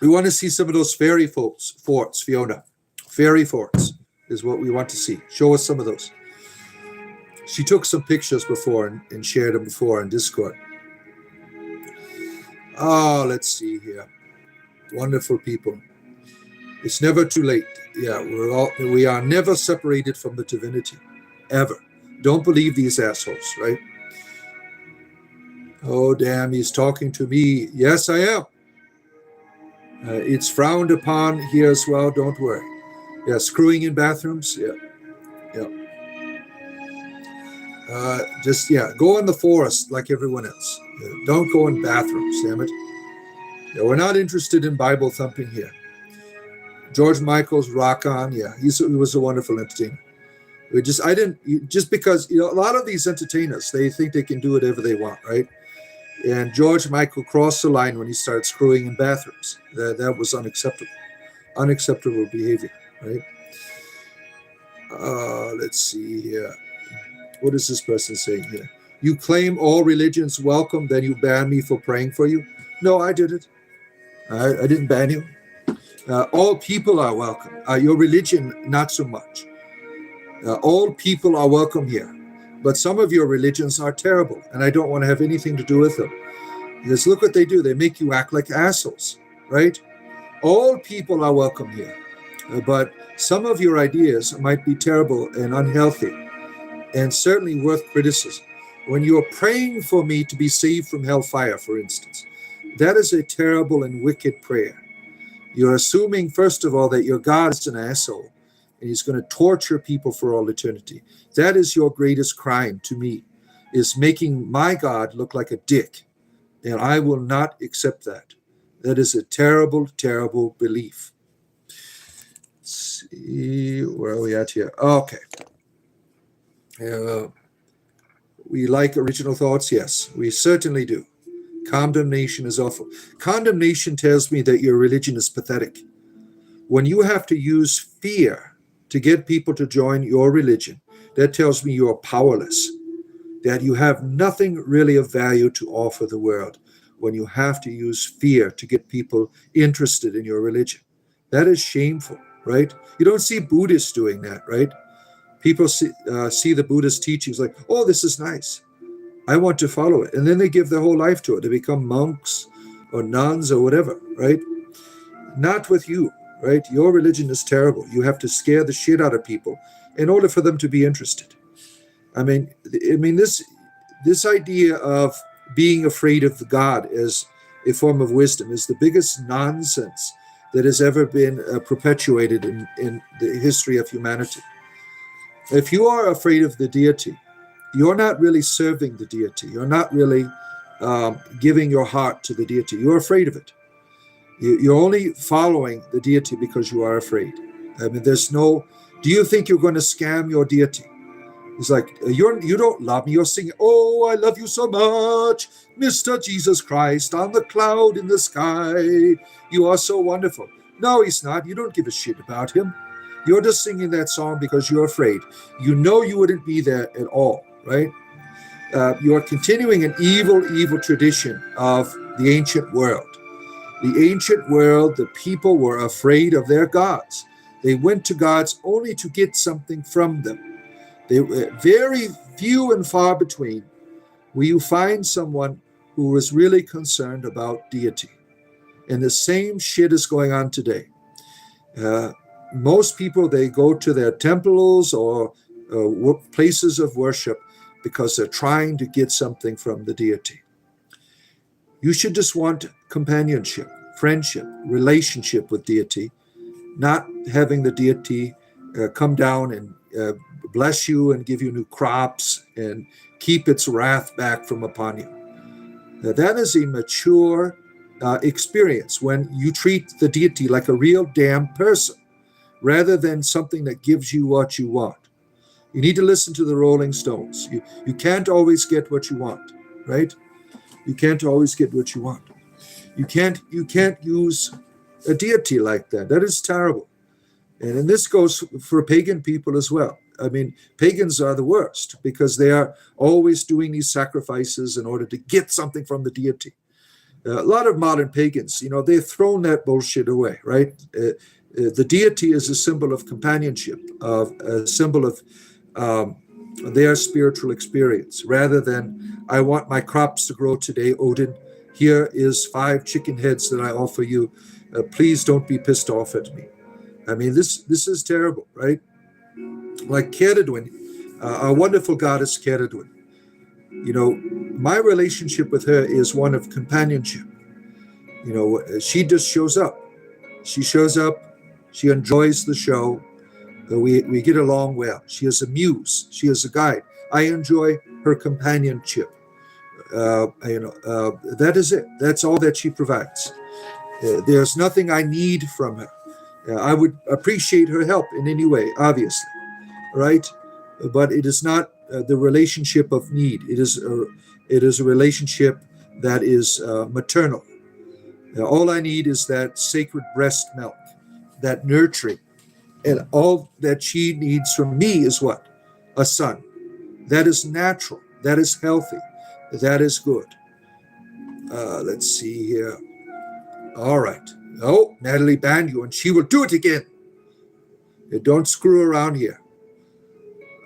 We want to see some of those fairy forts, Fiona. Fairy forts is what we want to see. Show us some of those. She took some pictures before and shared them before in Discord. Oh, let's see here. Wonderful people. It's never too late. Yeah, we are never separated from the divinity, ever. Don't believe these assholes, right? Oh, damn, he's talking to me. Yes, I am. It's frowned upon here as well. Don't worry. Yeah, screwing in bathrooms. Yeah. Go in the forest like everyone else. Don't go in bathrooms, damn it. Yeah, we're not interested in Bible thumping here. George Michael's Rock On. Yeah, he was a wonderful entertainer. Just because, a lot of these entertainers, they think they can do whatever they want, right? And George Michael crossed the line when he started screwing in bathrooms. That was unacceptable. Unacceptable behavior, right? Let's see here. What is this person saying here? You claim all religions welcome, then you ban me for praying for you? No, I didn't. I didn't ban you. All people are welcome. Your religion, not so much. All people are welcome here. But some of your religions are terrible, and I don't want to have anything to do with them. Because look what they do. They make you act like assholes, right? All people are welcome here. But some of your ideas might be terrible and unhealthy, and certainly worth criticism. When you're praying for me to be saved from hellfire, for instance, that is a terrible and wicked prayer. You're assuming, first of all, that your God is an asshole and he's going to torture people for all eternity. That is your greatest crime to me, is making my God look like a dick. And I will not accept that. That is a terrible, terrible belief. Let's see, where are we at here? Okay. We like original thoughts? Yes, we certainly do. Condemnation is awful. Condemnation tells me that your religion is pathetic. When you have to use fear to get people to join your religion, that tells me you are powerless, that you have nothing really of value to offer the world when you have to use fear to get people interested in your religion. That is shameful, right? You don't see Buddhists doing that, right? People see the Buddhist teachings like, oh, this is nice. I want to follow it. And then they give their whole life to it. They become monks or nuns or whatever, right? Not with you, right? Your religion is terrible. You have to scare the shit out of people in order for them to be interested. I mean, this idea of being afraid of God as a form of wisdom is the biggest nonsense that has ever been perpetuated in the history of humanity. If you are afraid of the deity, you're not really serving the deity. You're not really giving your heart to the deity. You're afraid of it. You're only following the deity because you are afraid. I mean, do you think you're going to scam your deity? It's like, you don't love me. You're singing, oh, I love you so much, Mr. Jesus Christ, on the cloud in the sky. You are so wonderful. No, he's not. You don't give a shit about him. You're just singing that song because you're afraid. You know you wouldn't be there at all, right? You are continuing an evil tradition of the ancient world. The ancient world, the people were afraid of their gods. They went to gods only to get something from them. They were very few and far between will you find someone who was really concerned about deity. And the same shit is going on today. Most people, they go to their temples or places of worship because they're trying to get something from the deity. You should just want companionship, friendship, relationship with deity, not having the deity come down and bless you and give you new crops and keep its wrath back from upon you. Now, that is a mature experience when you treat the deity like a real damn person rather than something that gives you what you want. You need to listen to the Rolling Stones. You can't always get what you want, right? You can't always get what you want. You can't use a deity like that. That is terrible. And this goes for pagan people as well. I mean, pagans are the worst because they are always doing these sacrifices in order to get something from the deity. A lot of modern pagans, they've thrown that bullshit away, right? The deity is a symbol of companionship, of a symbol of their spiritual experience, rather than, I want my crops to grow today, Odin. Here is 5 chicken heads that I offer you. Please don't be pissed off at me. I mean, this is terrible, right? Like Ceridwen, our wonderful goddess Ceridwen. My relationship with her is one of companionship. She just shows up. She shows up. She enjoys the show. We get along well. She is a muse. She is a guide. I enjoy her companionship. That is it. That's all that she provides. There's nothing I need from her. I would appreciate her help in any way, obviously, right? But it is not the relationship of need. It is a relationship that is maternal. All I need is that sacred breast milk, that nurturing. And all that she needs from me is what? A son. That is natural. That is healthy. That is good. Let's see here. All right. Oh, Natalie banned you, and she will do it again. Don't screw around here.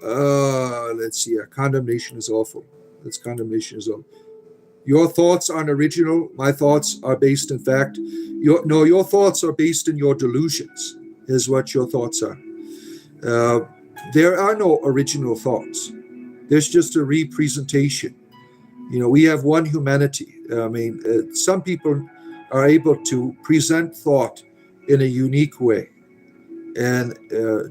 Let's see. Condemnation is awful. Condemnation is awful. Your thoughts aren't original. My thoughts are based in fact. Your thoughts are based in your delusions, is what your thoughts are. There are no original thoughts. There's just a representation. We have one humanity. I mean, some people are able to present thought in a unique way and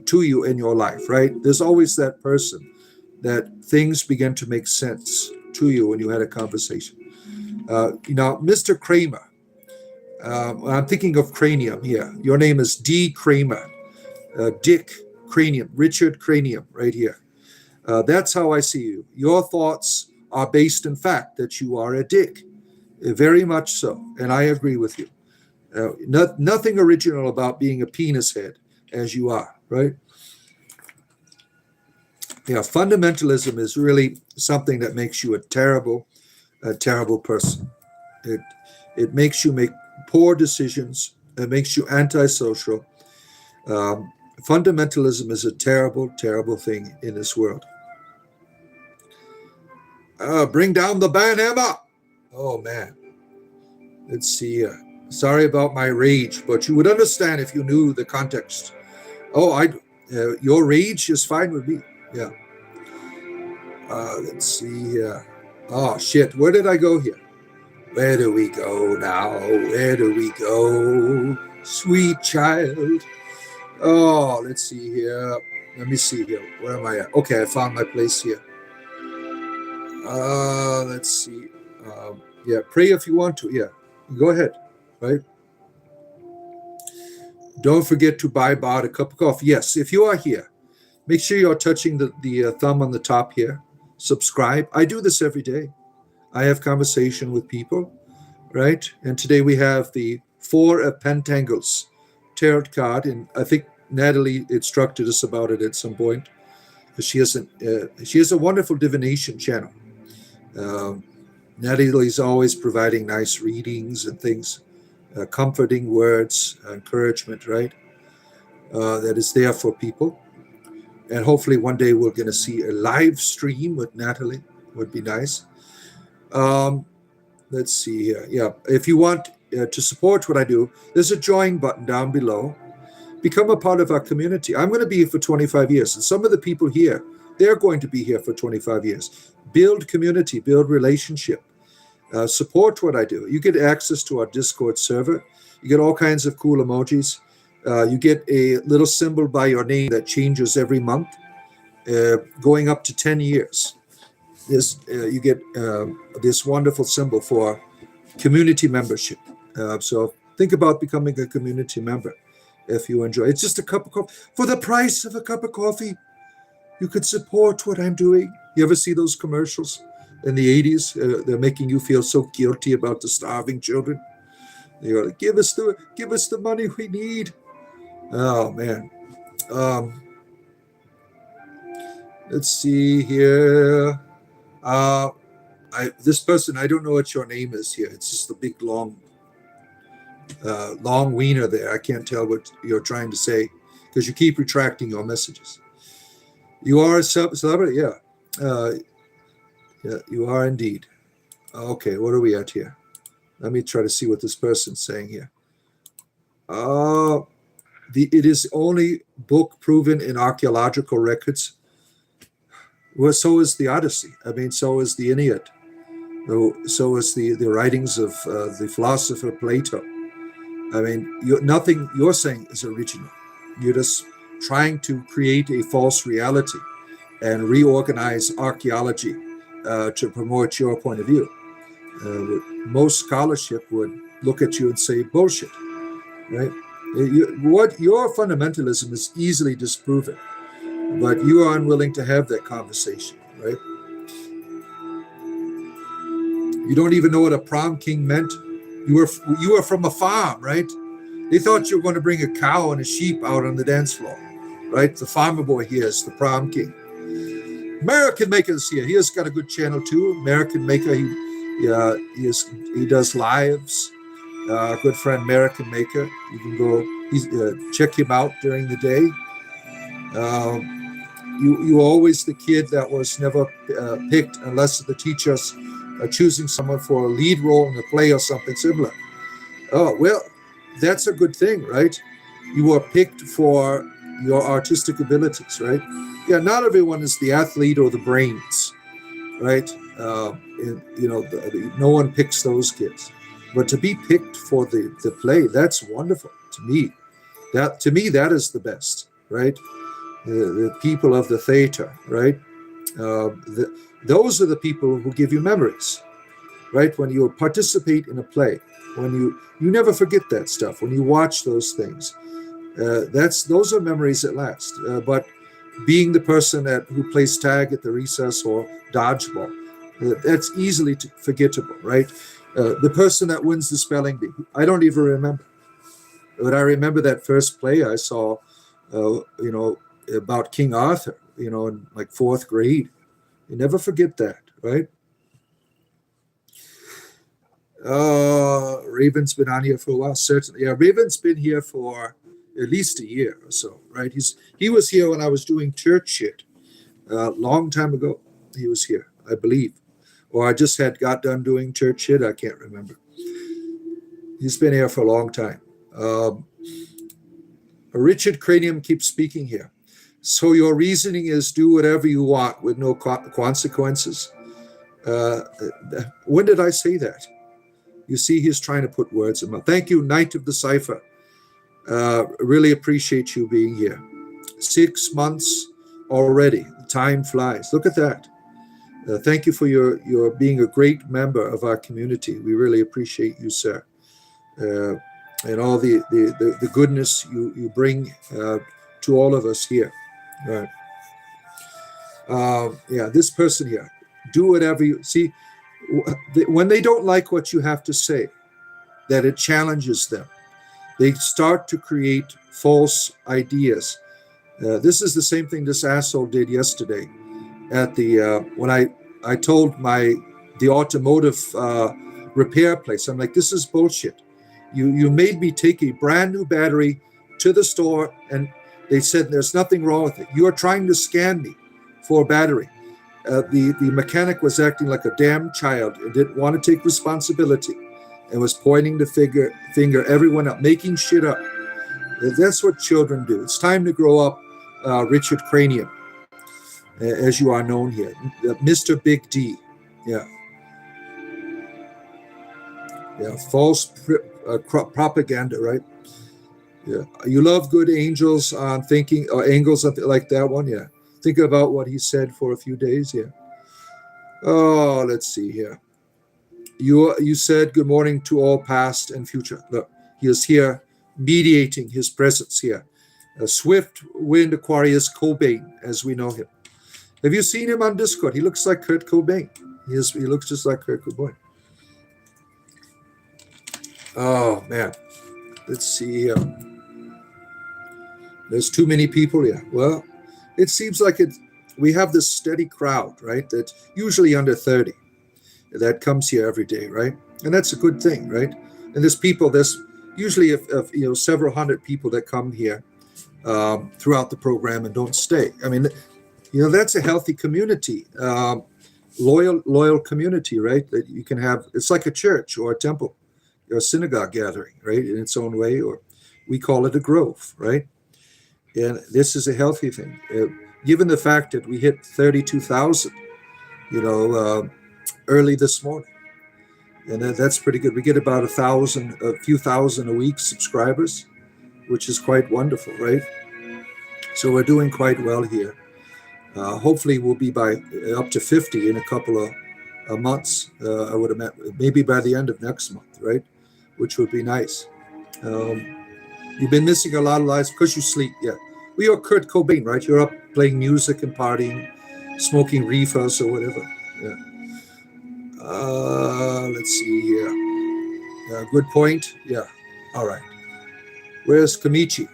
to you in your life, right? There's always that person that things begin to make sense to you when you had a conversation. Mr. Kramer, I'm thinking of cranium here. Your name is D. Kramer, Dick Cranium, Richard Cranium, right here. That's how I see you. Your thoughts are based in fact that you are a dick. Very much so, and I agree with you. Nothing original about being a penis head as you are, right? Yeah, fundamentalism is really something that makes you a terrible person. It makes you make poor decisions. It makes you antisocial. Fundamentalism is a terrible, terrible thing in this world. Bring down the banhammer. Oh, man. Let's see. Sorry about my rage, but you would understand if you knew the context. Oh, your rage is fine with me. Yeah. Let's see here. Oh, shit. Where did I go here? Where do we go now? Where do we go? Sweet child. Oh, let's see here. Let me see here. Where am I at? Okay, I found my place here. Let's see. Yeah, pray if you want to. Yeah, go ahead. Right? Don't forget to buy Bart a cup of coffee. Yes, if you are here, make sure you're touching the thumb on the top here. Subscribe. I do this every day. I have conversation with people, right? And today we have the 4 of Pentangles tarot card, and I think Natalie instructed us about it at some point. She has a wonderful divination channel. Natalie's always providing nice readings and things, comforting words, encouragement, right? That is there for people. And hopefully one day we're going to see a live stream with Natalie. Would be nice. Let's see here. Yeah, if you want to support what I do, there's a join button down below. Become a part of our community. I'm going to be here for 25 years. And some of the people here, they're going to be here for 25 years. build community, build relationship, support what I do. You get access to our Discord server. You get all kinds of cool emojis. You get a little symbol by your name that changes every month, going up to 10 years. You get this wonderful symbol for community membership. So think about becoming a community member if you enjoy. It's just a cup of coffee. For the price of a cup of coffee, you could support what I'm doing. You ever see those commercials in the 80s? They're making you feel so guilty about the starving children. They're like, give us the money we need. Oh, man. Let's see here. This person, I don't know what your name is here. It's just a big, long wiener there. I can't tell what you're trying to say because you keep retracting your messages. You are a celebrity? Yeah. Yeah, you are indeed. Okay, what are we at here? Let me try to see what this person's saying here. It is only book proven in archaeological records. Well, so is the Odyssey. I mean, so is the Aeneid. So is the writings of the philosopher Plato. I mean, nothing you're saying is original. You're just trying to create a false reality and reorganize archaeology to promote your point of view. Most scholarship would look at you and say bullshit, right? What your fundamentalism is easily disproven, but you are unwilling to have that conversation, right? You don't even know what a prom king meant. You were from a farm, right? They thought you were going to bring a cow and a sheep out on the dance floor, right? The farmer boy here is the prom king. American Maker is here. He has got a good channel too. American Maker, he does lives. Good friend American Maker. You can go check him out during the day. You were always the kid that was never picked unless the teachers are choosing someone for a lead role in a play or something similar. Oh, well, that's a good thing, right? You were picked for your artistic abilities, right? Yeah, not everyone is the athlete or the brains, right? No one picks those kids. But to be picked for the play, that's wonderful to me. That is the best, right? The people of the theater, right? Those are the people who give you memories, right? When you participate in a play, when you never forget that stuff. When you watch those things, those are memories that last. But being the person who plays tag at the recess or dodgeball, that's easily forgettable, right? The person that wins the spelling bee, I don't even remember. But I remember that first play I saw, about King Arthur, in like 4th grade. You never forget that, right? Raven's been on here for a while, certainly. Yeah, Raven's been here for at least a year or so, right? He was here when I was doing church shit a long time ago. He was here, I believe. Or I just got done doing church shit. I can't remember. He's been here for a long time. Richard Cranium keeps speaking here. So your reasoning is do whatever you want with no consequences. When did I say that? You see, he's trying to put words in my mouth. Thank you, Knight of the Cipher. Really appreciate you being here. 6 months already. Time flies. Look at that. Thank you for your being a great member of our community. We really appreciate you, sir. And all the goodness you bring to all of us here. Right. This person here. Do whatever you see. When they don't like what you have to say, that it challenges them, they start to create false ideas. This is the same thing this asshole did yesterday at when I told the automotive repair place. I'm like, this is bullshit. You made me take a brand new battery to the store, and they said there's nothing wrong with it. You are trying to scam me for a battery. The mechanic was acting like a damn child and didn't want to take responsibility and was pointing the finger everyone up, making shit up. That's what children do. It's time to grow up, Richard Cranium. as you are known here, Mr. Big D. Yeah, yeah, false propaganda, right? Yeah, you love good angels on thinking, or angels like that one. Yeah, think about what he said for a few days. Yeah. Oh, let's see here. You said good morning to all past and future. Look, he is here, mediating his presence here. A swift wind Aquarius Cobain, as we know him. Have you seen him on Discord? He looks like Kurt Cobain. He looks just like Kurt Cobain. Oh man, let's see here. There's too many people here. Well, it seems like we have this steady crowd, right? That's usually under 30 that comes here every day, right? And that's a good thing, right? And there's usually several hundred people that come here throughout the program and don't stay. I mean, that's a healthy community, loyal community, right? That you can have. It's like a church or a temple or a synagogue gathering, right? In its own way, or we call it a grove, right? And this is a healthy thing. Given the fact that we hit 32,000, early this morning, and that's pretty good. We get about a few thousand a week subscribers, which is quite wonderful, right? So we're doing quite well here. Hopefully, we'll be by up to 50 in a couple of months. I would imagine maybe by the end of next month, right? Which would be nice. You've been missing a lot of lives because you sleep. Yeah, we are Kurt Cobain, right? You're up playing music and partying, smoking reefers or whatever. Yeah. Let's see here. Good point. Yeah. All right. Where's Kamichi?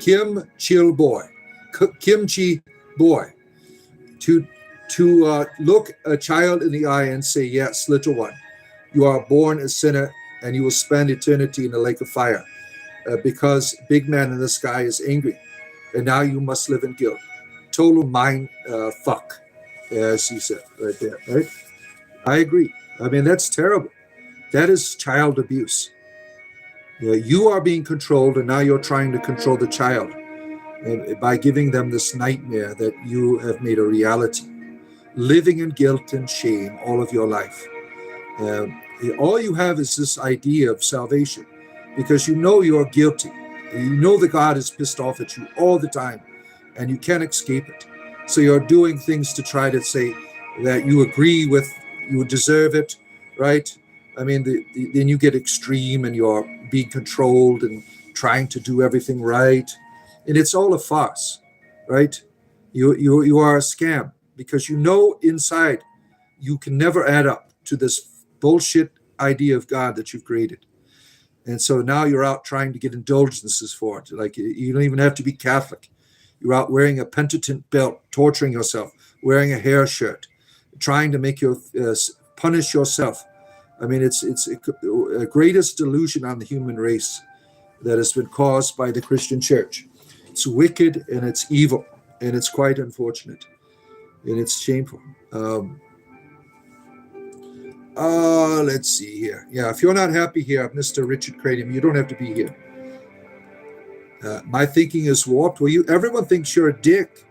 Kim Chill Boy. Kimchi Boy. To look a child in the eye and say, yes, little one, you are born a sinner and you will spend eternity in the lake of fire because big man in the sky is angry and now you must live in guilt. Total mind fuck, as he said right there, right? I agree. I mean, that's terrible. That is child abuse. You are being controlled and now you're trying to control the child by giving them this nightmare that you have made a reality. Living in guilt and shame all of your life. All you have is this idea of salvation because you know you're guilty. You know that God is pissed off at you all the time and you can't escape it. So you're doing things to try to say that you agree with, you deserve it, right? I mean, then you get extreme and you're being controlled and trying to do everything right. And it's all a farce, right? You are a scam because you know inside you can never add up to this bullshit idea of God that you've created. And so now you're out trying to get indulgences for it. Like you don't even have to be Catholic. You're out wearing a penitent belt, torturing yourself, wearing a hair shirt, trying to make you punish yourself. I mean, it's a greatest delusion on the human race that has been caused by the Christian church. It's wicked and it's evil and it's quite unfortunate and it's shameful. Let's see here. Yeah, if you're not happy here, Mr. Richard Cranium, you don't have to be here. My thinking is warped. Well, everyone thinks you're a dick.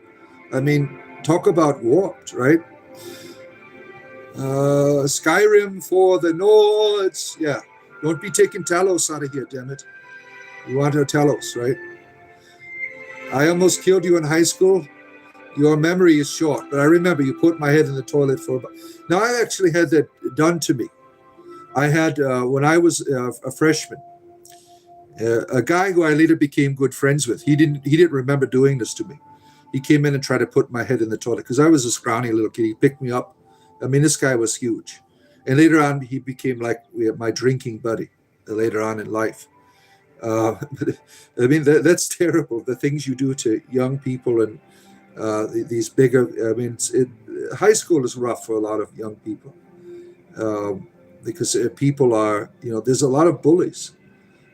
I mean, talk about warped, right? Skyrim for the Nords. Yeah, don't be taking Talos out of here, damn it. You want our Talos, right? I almost killed you in high school. Your memory is short, but I remember you put my head in the toilet for about... Now, I actually had that done to me. I had, when I was a freshman, a guy who I later became good friends with, he didn't remember doing this to me. He came in and tried to put my head in the toilet because I was a scrawny little kid. He picked me up. I mean, this guy was huge. And later on, he became like my drinking buddy later on in life. I mean, that's terrible, the things you do to young people and these bigger, I mean, high school is rough for a lot of young people because people are, there's a lot of bullies.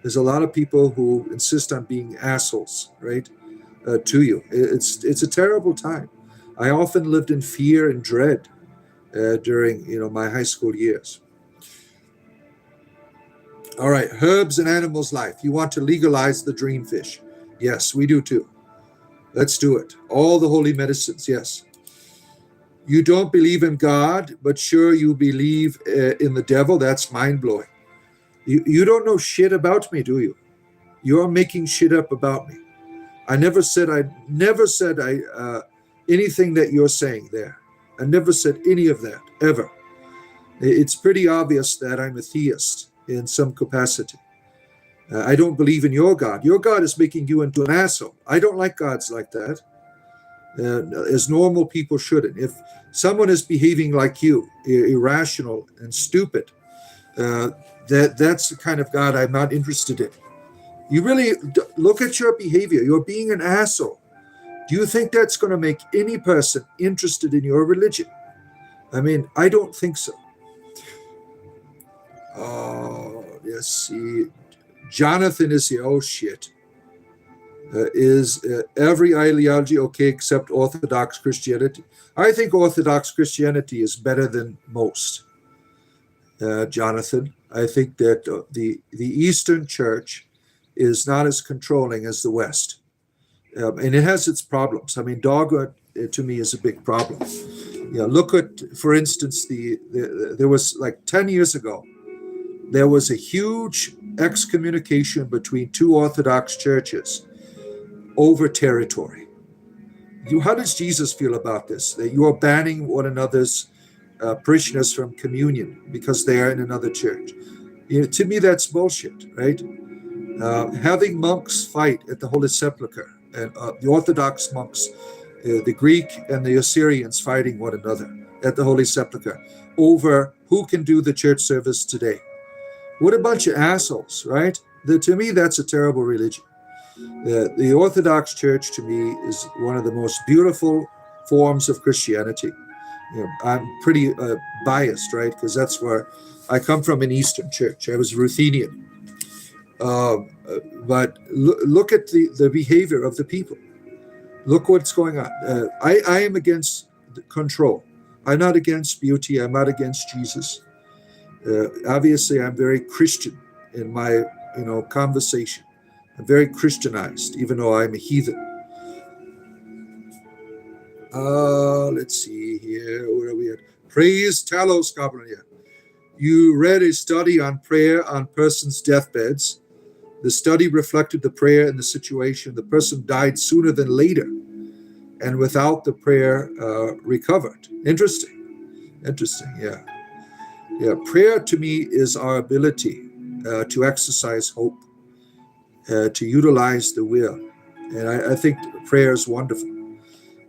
There's a lot of people who insist on being assholes, right, to you. It's a terrible time. I often lived in fear and dread during, my high school years. All right, herbs and animals' life. You want to legalize the dreamfish. Yes, we do too. Let's do it. All the holy medicines, yes. You don't believe in God, but sure you believe in the devil. That's mind-blowing. You don't know shit about me, do you? You're making shit up about me. I never said anything that you're saying there. I never said any of that, ever. It's pretty obvious that I'm a theist in some capacity. I don't believe in your God. Your God is making you into an asshole. I don't like gods like that. As normal people shouldn't. If someone is behaving like you, irrational and stupid, that's the kind of God I'm not interested in. You really look at your behavior. You're being an asshole. Do you think that's going to make any person interested in your religion? I mean, I don't think so. Oh, let's see. Jonathan is here. Oh, shit. Is every ideology okay except Orthodox Christianity? I think Orthodox Christianity is better than most, Jonathan. I think that the Eastern Church is not as controlling as the West. And it has its problems. I mean, dogma to me is a big problem. Look at, for instance, there was like 10 years ago, there was a huge excommunication between two Orthodox churches over territory. How does Jesus feel about this? That you are banning one another's parishioners from communion because they are in another church. To me, that's bullshit, right? Having monks fight at the Holy Sepulchre, and the Orthodox monks, the Greek and the Assyrians fighting one another at the Holy Sepulchre over who can do the church service today. What a bunch of assholes, right? To me, that's a terrible religion. The Orthodox Church, to me, is one of the most beautiful forms of Christianity. I'm pretty biased, right? Because that's where I come from, an Eastern Church. I was Ruthenian. But look at the behavior of the people. Look what's going on. I am against control. I'm not against beauty. I'm not against Jesus. Obviously, I'm very Christian in my conversation. I'm very Christianized, even though I'm a heathen. Let's see here. Where are we at? Praise Talos Goblin. You read a study on prayer on persons' deathbeds. The study reflected the prayer in the situation. The person died sooner than later, and without the prayer, recovered. Interesting, yeah. Prayer to me is our ability to exercise hope, to utilize the will. And I think prayer is wonderful.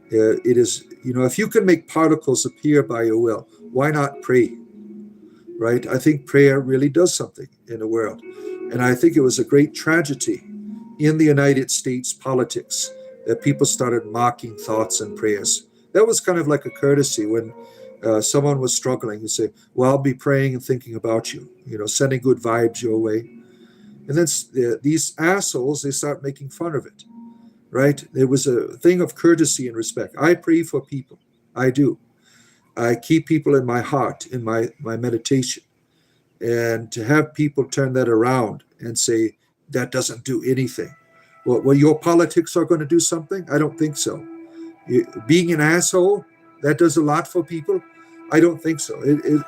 It is, if you can make particles appear by your will, why not pray? Right? I think prayer really does something in the world. And I think it was a great tragedy in the United States politics that people started mocking thoughts and prayers. That was kind of like a courtesy when someone was struggling. You say, well, I'll be praying and thinking about you, sending good vibes your way. And then these assholes, they start making fun of it, right? There was a thing of courtesy and respect. I pray for people. I do. I keep people in my heart, in my meditation. And to have people turn that around and say, that doesn't do anything. Well, your politics are going to do something? I don't think so. Being an asshole, that does a lot for people? I don't think so. The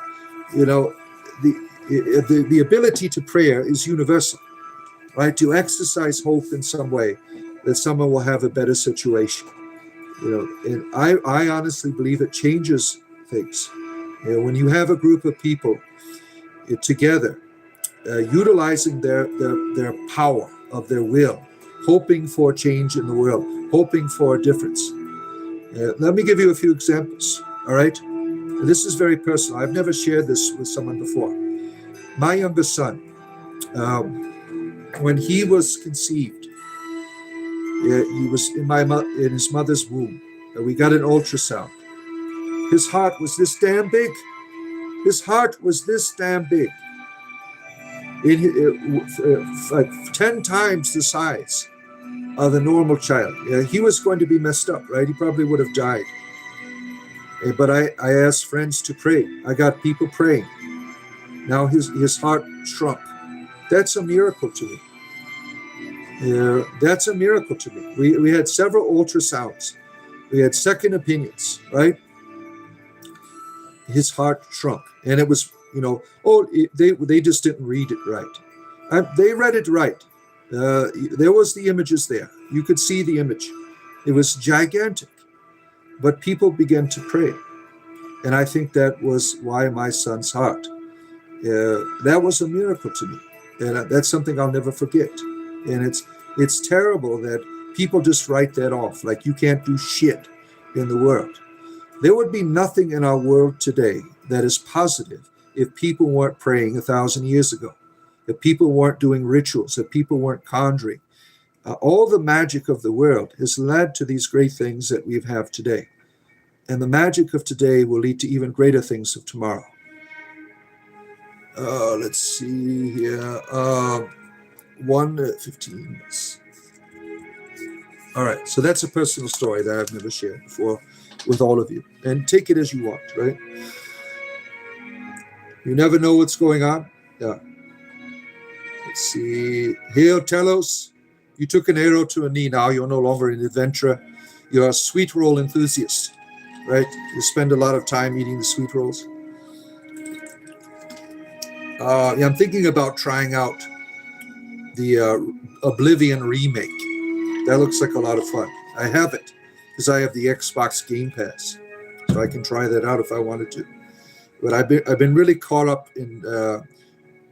ability to prayer is universal, right? To exercise hope in some way that someone will have a better situation. And I honestly believe it changes things. When you have a group of people together, utilizing their power of their will, hoping for change in the world, hoping for a difference. Let me give you a few examples, all right? This is very personal. I've never shared this with someone before. My youngest son, when he was conceived, he was in his mother's womb. We got an ultrasound. His heart was this damn big. His heart was this damn big. Like 10 times the size of a normal child. He was going to be messed up, right? He probably would have died. But I asked friends to pray. I got people praying. Now his heart shrunk. That's a miracle to me. That's a miracle to me. We had several ultrasounds. We had second opinions, right? His heart shrunk. And it was, they just didn't read it right. They read it right. There was the images there. You could see the image. It was gigantic. But people began to pray. And I think that was why my son's heart. That was a miracle to me. And that's something I'll never forget. And it's terrible that people just write that off, like you can't do shit in the world. There would be nothing in our world today that is positive if people weren't praying 1,000 years ago, if people weren't doing rituals, if people weren't conjuring. All the magic of the world has led to these great things that we have today. And the magic of today will lead to even greater things of tomorrow. Let's see here. 1:15. All right, so that's a personal story that I've never shared before with all of you. And take it as you want, right? You never know what's going on. Yeah. Let's see. Hail, Telos. You took an arrow to a knee. Now you're no longer an adventurer. You're a sweet roll enthusiast, right? You spend a lot of time eating the sweet rolls. I'm thinking about trying out the Oblivion remake. That looks like a lot of fun. I have it because I have the Xbox Game Pass, so I can try that out if I wanted to. But I've been really caught up in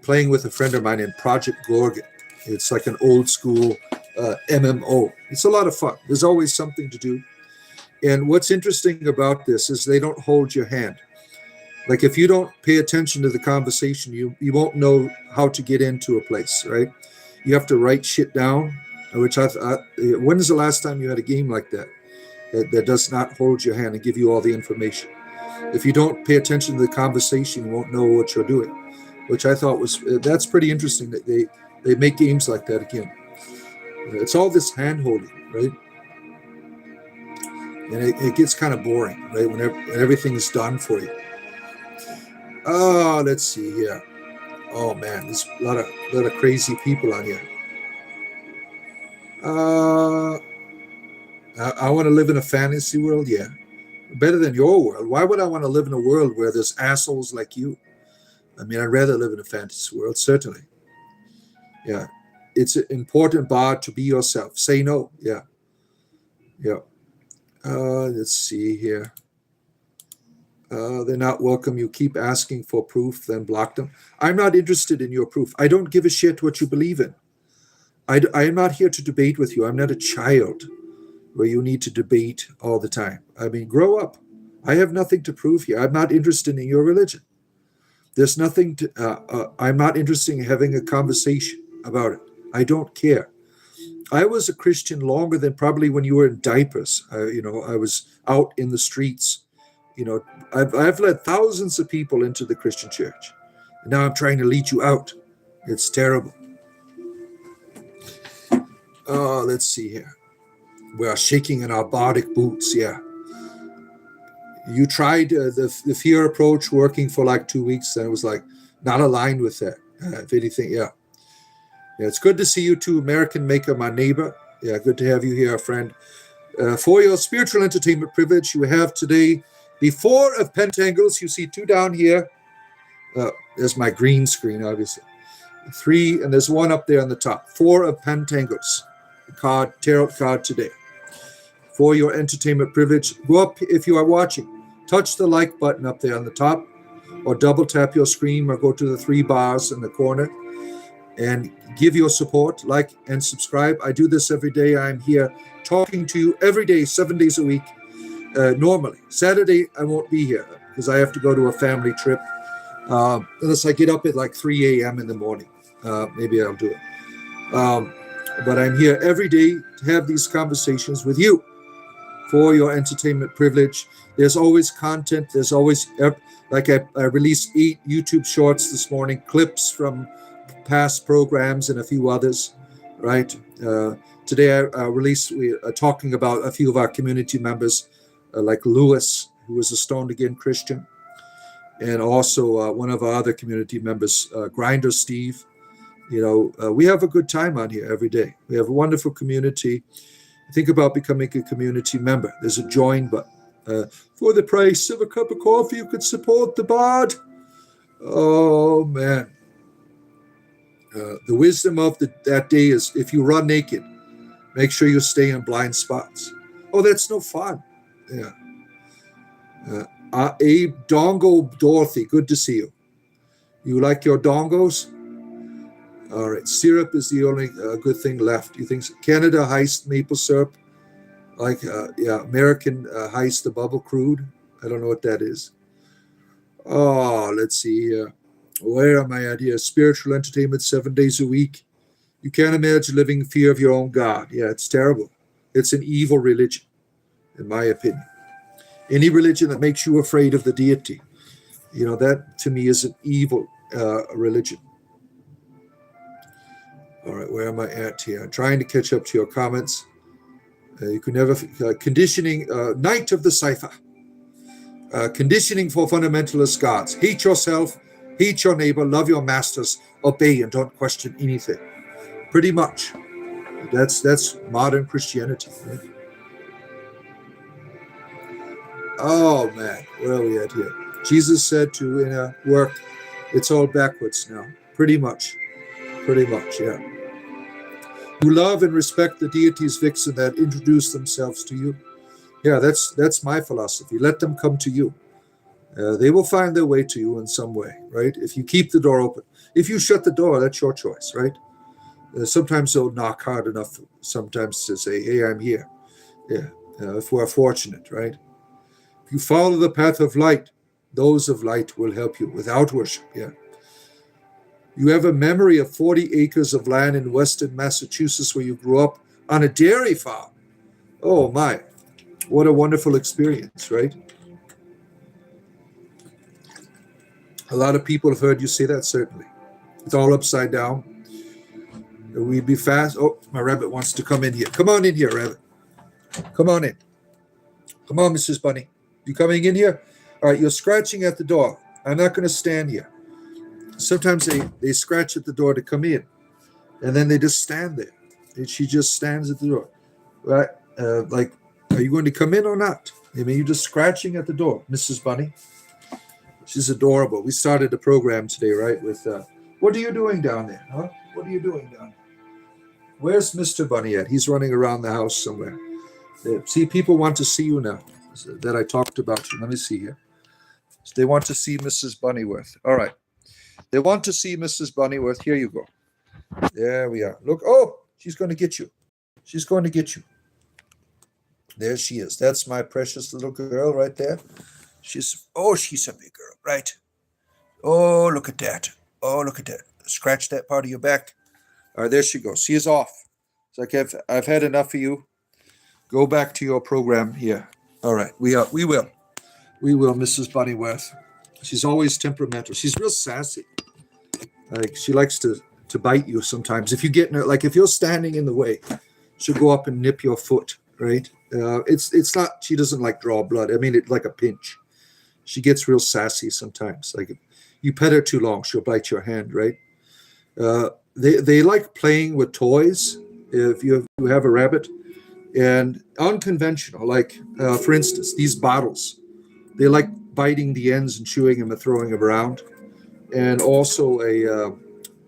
playing with a friend of mine in Project Gorgon. It's like an old school MMO. It's a lot of fun. There's always something to do. And what's interesting about this is they don't hold your hand. Like if you don't pay attention to the conversation, you won't know how to get into a place, right? You have to write shit down, which when is the last time you had a game like that does not hold your hand and give you all the information? If you don't pay attention to the conversation, you won't know what you're doing, which I thought that's pretty interesting that they make games like that again. It's all this hand-holding, right? And it gets kind of boring, right? When everything's done for you. Let's see here. Oh man, there's a lot of crazy people on here. I want to live in a fantasy world, yeah. Better than your world. Why would I want to live in a world where there's assholes like you? I mean, I'd rather live in a fantasy world, certainly. Yeah. It's an important bar to be yourself. Say no. Yeah. Yeah. Let's see here. They're not welcome. You keep asking for proof, then block them. I'm not interested in your proof. I don't give a shit what you believe in. I am not here to debate with you. I'm not a child where you need to debate all the time. I mean, grow up. I have nothing to prove here. I'm not interested in your religion. There's nothing to, I'm not interested in having a conversation about it. I don't care. I was a Christian longer than probably when you were in diapers. I was out in the streets. I've led thousands of people into the Christian church. And now I'm trying to lead you out. It's terrible. Let's see here. We are shaking in our bardic boots, yeah. You tried the fear approach working for like 2 weeks, and it was like not aligned with that. If anything, yeah. Yeah, it's good to see you too, American Maker, my neighbor. Yeah, good to have you here, friend. For your spiritual entertainment privilege, you have today the 4 of Pentangles. You see 2 down here. There's my green screen, obviously. 3, and there's 1 up there on the top. 4 of Pentangles, the tarot card today. For your entertainment privilege, go up if you are watching. Touch the like button up there on the top, or double tap your screen, or go to the 3 bars in the corner and give your support, like and subscribe. I do this every day. I'm here talking to you every day, 7 days a week. Normally, Saturday I won't be here because I have to go to a family trip. Unless I get up at like 3 a.m. in the morning, maybe I'll do it. But I'm here every day to have these conversations with you for your entertainment privilege. There's always content. There's always, like I released 8 YouTube shorts this morning, clips from past programs and a few others, right? Today I released, we are talking about a few of our community members, like Lewis, who was a Stoned Again Christian, and also one of our other community members, Grinder Steve, We have a good time on here every day. We have a wonderful community. Think about becoming a community member. There's a join button. For the price of a cup of coffee, you could support the bod. Oh, man. The wisdom of that day is if you run naked, make sure you stay in blind spots. Oh, that's no fun. Yeah. Abe Dongo Dorothy, good to see you. You like your dongos? All right. Syrup is the only good thing left. You think so? Canada heist maple syrup? Like, American heist the bubble crude? I don't know what that is. Oh, let's see here. Where am I at here? Spiritual entertainment 7 days a week. You can't imagine living in fear of your own God. Yeah, it's terrible. It's an evil religion, in my opinion. Any religion that makes you afraid of the deity, that to me is an evil religion. All right, where am I at here? I'm trying to catch up to your comments. You can never conditioning Knight of the Cipher. Conditioning for fundamentalist gods. Hate yourself, hate your neighbor, love your masters, obey and don't question anything. Pretty much. That's modern Christianity. Right? Oh man, where are we at here? Jesus said to in a work, it's all backwards now. Pretty much, yeah. You love and respect the deities, Vixen, that introduce themselves to you. Yeah, that's my philosophy. Let them come to you. They will find their way to you in some way, right? If you keep the door open. If you shut the door, that's your choice, right? Sometimes they'll knock hard enough sometimes to say, hey, I'm here. Yeah, if we're fortunate, right? If you follow the path of light, those of light will help you without worship, yeah. You have a memory of 40 acres of land in western Massachusetts where you grew up on a dairy farm. Oh, my. What a wonderful experience, right? A lot of people have heard you say that, certainly. It's all upside down. We'd be fast. Oh, my rabbit wants to come in here. Come on in here, rabbit. Come on in. Come on, Mrs. Bunny. You coming in here? All right, you're scratching at the door. I'm not going to stand here. Sometimes they scratch at the door to come in, and then they just stand there. And she just stands at the door. Right? Are you going to come in or not? I mean, you're just scratching at the door, Mrs. Bunny. She's adorable. We started a program today, right? With what are you doing down there? Huh? What are you doing down there? Where's Mr. Bunny at? He's running around the house somewhere. See, people want to see you now that I talked about you. Let me see here. So they want to see Mrs. Bunnyworth. All right. They want to see Mrs. Bunnyworth. Here you go. There we are. Look. Oh, she's going to get you. She's going to get you. There she is. That's my precious little girl right there. She's a big girl, right? Oh, look at that. Oh, look at that. Scratch that part of your back. All right, there she goes. She is off. It's like I've had enough of you. Go back to your program here. All right, we will, Mrs. Bunnyworth. She's always temperamental. She's real sassy. Like she likes to bite you sometimes. If you get in her, like if you're standing in the way, she'll go up and nip your foot. Right? It's not. She doesn't like draw blood. I mean, it's like a pinch. She gets real sassy sometimes. Like if you pet her too long, she'll bite your hand. Right? They like playing with toys. If you have a rabbit, and unconventional, like for instance, these bottles. They like biting the ends and chewing them and throwing them around. And also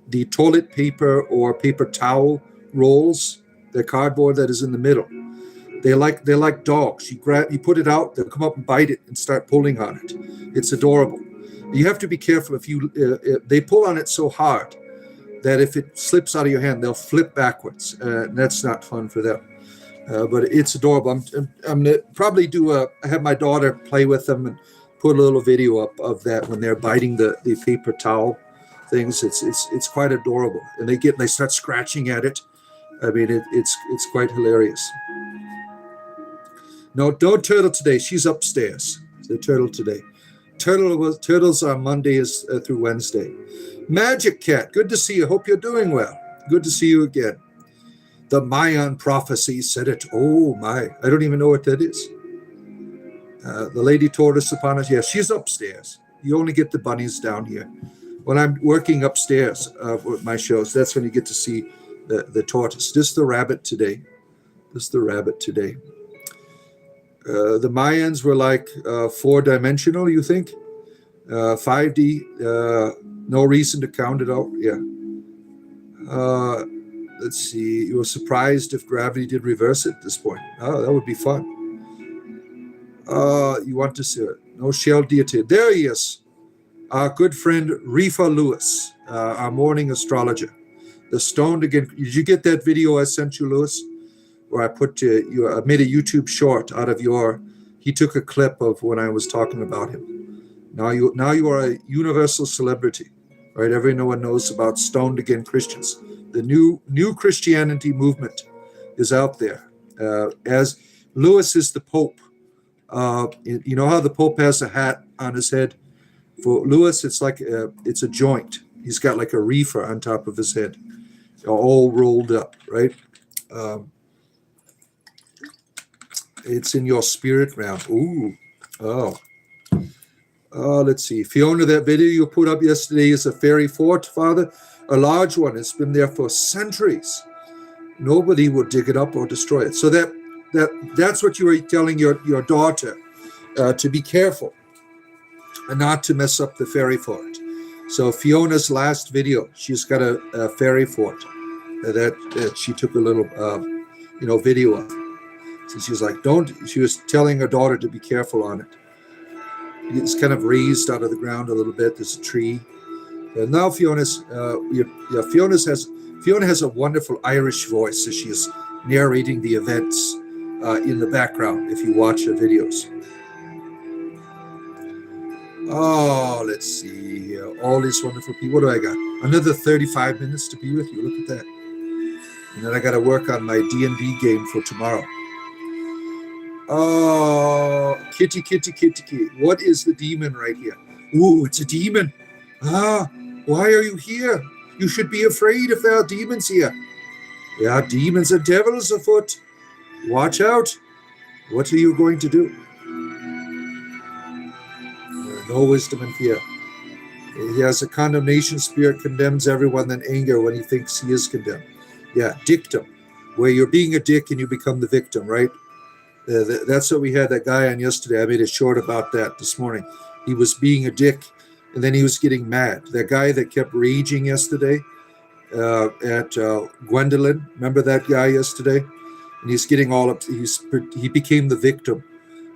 the toilet paper or paper towel rolls, the cardboard that is in the middle. They're like dogs. You put it out, they'll come up and bite it and start pulling on it. It's adorable. You have to be careful if they pull on it so hard that if it slips out of your hand, they'll flip backwards. That's not fun for them. But it's adorable. I'm gonna probably have my daughter play with them and put a little video up of that when they're biting the paper towel things. It's quite adorable, and they start scratching at it. I mean, it's quite hilarious. No turtle today. She's upstairs. The turtle today. Turtles are Mondays through Wednesday. Magic Cat, good to see you. Hope you're doing well. Good to see you again. The Mayan prophecy said it. Oh my, I don't even know what that is. The lady tortoise upon us. Yeah, she's upstairs. You only get the bunnies down here. when I'm working upstairs with my shows, that's when you get to see the tortoise. This is the rabbit today. The Mayans were like 4-dimensional, you think? 5D, no reason to count it out. Yeah. Let's see. You were surprised if gravity did reverse it at this point. Oh, that would be fun. You want to see it? No shell deity. There he is. Our good friend Rifa Lewis, our morning astrologer. The stoned again. Did you get that video I sent you, Lewis? Where I put I made a YouTube short out of he took a clip of when I was talking about him. Now you are a universal celebrity, right? Everyone knows about stoned again Christians. The new Christianity movement is out there. As Lewis is the Pope. You know how the Pope has a hat on his head? For Lewis, it's like it's a joint. He's got like a reefer on top of his head, all rolled up, right? It's in your spirit realm. Ooh, let's see. Fiona, that video you put up yesterday is a fairy fort, Father. A large one. It's been there for centuries. Nobody would dig it up or destroy it. So that's what you were telling your daughter, to be careful and not to mess up the fairy fort. So Fiona's last video, she's got a fairy fort that she took a little video of. So she's like, she was telling her daughter to be careful on it. It's kind of raised out of the ground a little bit. There's a tree. And now Fiona has a wonderful Irish voice as she is narrating the events in the background if you watch her videos. Oh, let's see here. All these wonderful people. What do I got? Another 35 minutes to be with you. Look at that. And then I got to work on my D&D game for tomorrow. Oh, kitty. What is the demon right here? Ooh, it's a demon. Why are you here? You should be afraid if there are demons here. There are demons and devils afoot. Watch out. What are you going to do? No wisdom and fear. He has a condemnation spirit, condemns everyone in anger when he thinks he is condemned. Yeah, dictum, where you're being a dick and you become the victim, right? That's what we had that guy on yesterday. I made a short about that this morning. He was being a dick, and then he was getting mad. That guy that kept raging yesterday at Gwendolyn, remember that guy yesterday? And he's getting all up. He became the victim.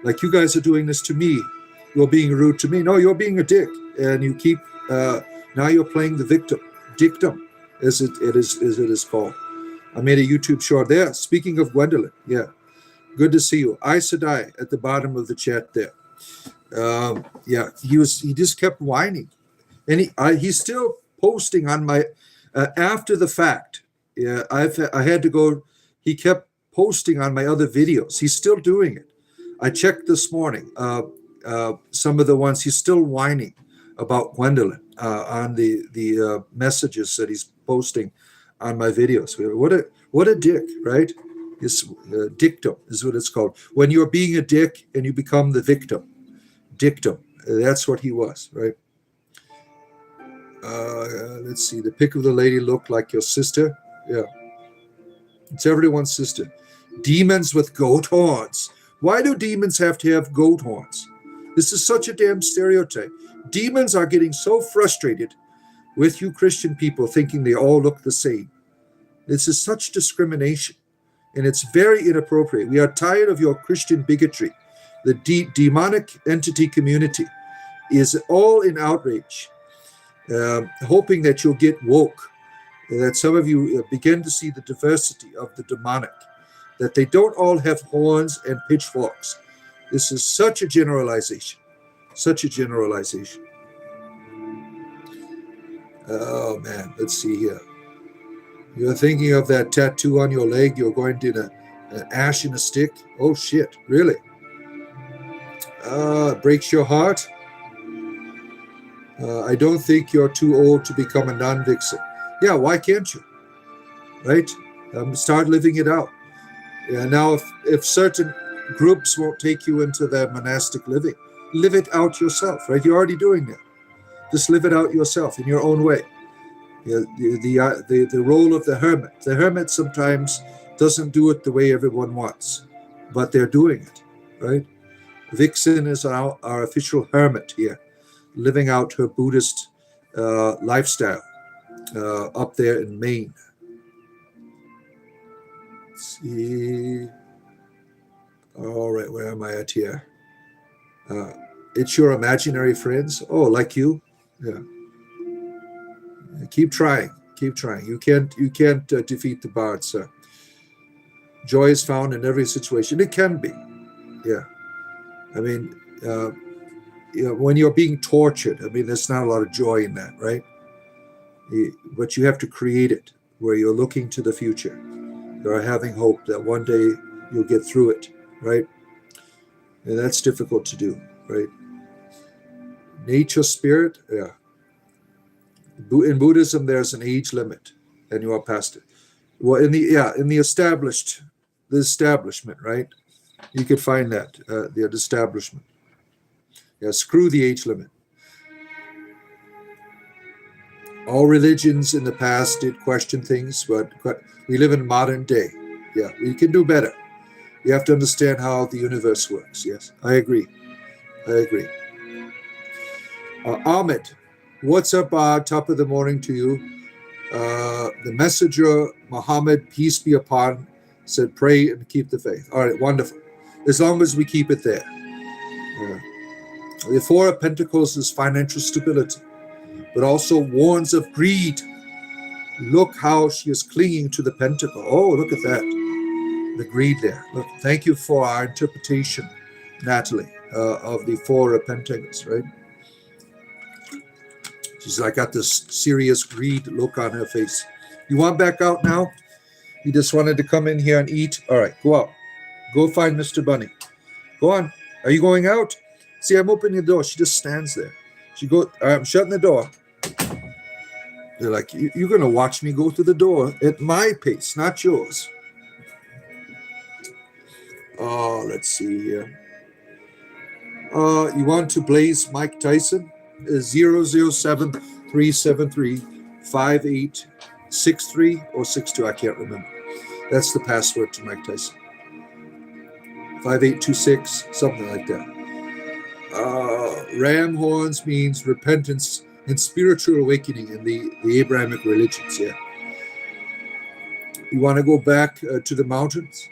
Like, you guys are doing this to me. You're being rude to me. No, you're being a dick, and you keep. Now you're playing the victim, dictum, as it is called. I made a YouTube short there. Speaking of Gwendolyn, yeah. Good to see you. Aes Sedai at the bottom of the chat there. He just kept whining. And he's still posting on my, after the fact. Yeah, I had to go, he kept posting on my other videos. He's still doing it. I checked this morning, some of the ones, he's still whining about Gwendolyn on the messages that he's posting on my videos. What a dick, right? It's dictum is what it's called. When you're being a dick and you become the victim. Dictum. That's what he was, right? Let's see. The pic of the lady looked like your sister. Yeah. It's everyone's sister. Demons with goat horns. Why do demons have to have goat horns? This is such a damn stereotype. Demons are getting so frustrated with you Christian people thinking they all look the same. This is such discrimination. And it's very inappropriate. We are tired of your Christian bigotry. The demonic entity community is all in outrage, hoping that you'll get woke, that some of you begin to see the diversity of the demonic, that they don't all have horns and pitchforks. This is such a generalization, such a generalization. Oh, man, let's see here. You're thinking of that tattoo on your leg. You're going to an ash in a stick. Oh, shit. Really? It breaks your heart. I don't think you're too old to become a non-vixen. Yeah, why can't you? Right? Start living it out. Yeah, now, if certain groups won't take you into their monastic living, live it out yourself, right? You're already doing that. Just live it out yourself in your own way. The role of the hermit. The hermit sometimes doesn't do it the way everyone wants, but they're doing it, right? Vixen is our official hermit here, living out her Buddhist lifestyle up there in Maine. Let's see. All right, where am I at here? It's your imaginary friends. Oh, like you? Yeah. Keep trying. Keep trying. You can't defeat the bards, sir. Joy is found in every situation. It can be. Yeah. I mean, when you're being tortured, I mean, there's not a lot of joy in that, right? But you have to create it where you're looking to the future. You're having hope that one day you'll get through it, right? And that's difficult to do, right? Nature, spirit, yeah. In Buddhism, there's an age limit, and you are past it. Well, in the establishment, right? You could find that the establishment. Yeah, screw the age limit. All religions in the past did question things, but we live in modern day. Yeah, we can do better. You have to understand how the universe works. Yes, I agree. Ahmed, what's up? Top of the morning to you. The messenger, Muhammad, peace be upon, said, pray and keep the faith. All right, wonderful. As long as we keep it there. The Four of Pentacles is financial stability, but also warns of greed. Look how she is clinging to the pentacle. Oh, look at that. The greed there. Look, thank you for our interpretation, Natalie, of the Four of Pentacles, right? She's like got this serious greed look on her face. You want back out now? You just wanted to come in here and eat? All right, go out. Go find Mr. Bunny. Go on. Are you going out? See, I'm opening the door. She just stands there. I'm shutting the door. They're like, you're going to watch me go through the door at my pace, not yours. Oh, let's see here. You want to blaze Mike Tyson? 007-373-5863 or 62. I can't remember. That's the password to Mike Tyson. 5826, something like that. Ram horns means repentance and spiritual awakening in the Abrahamic religions. Yeah. You want to go back to the mountains?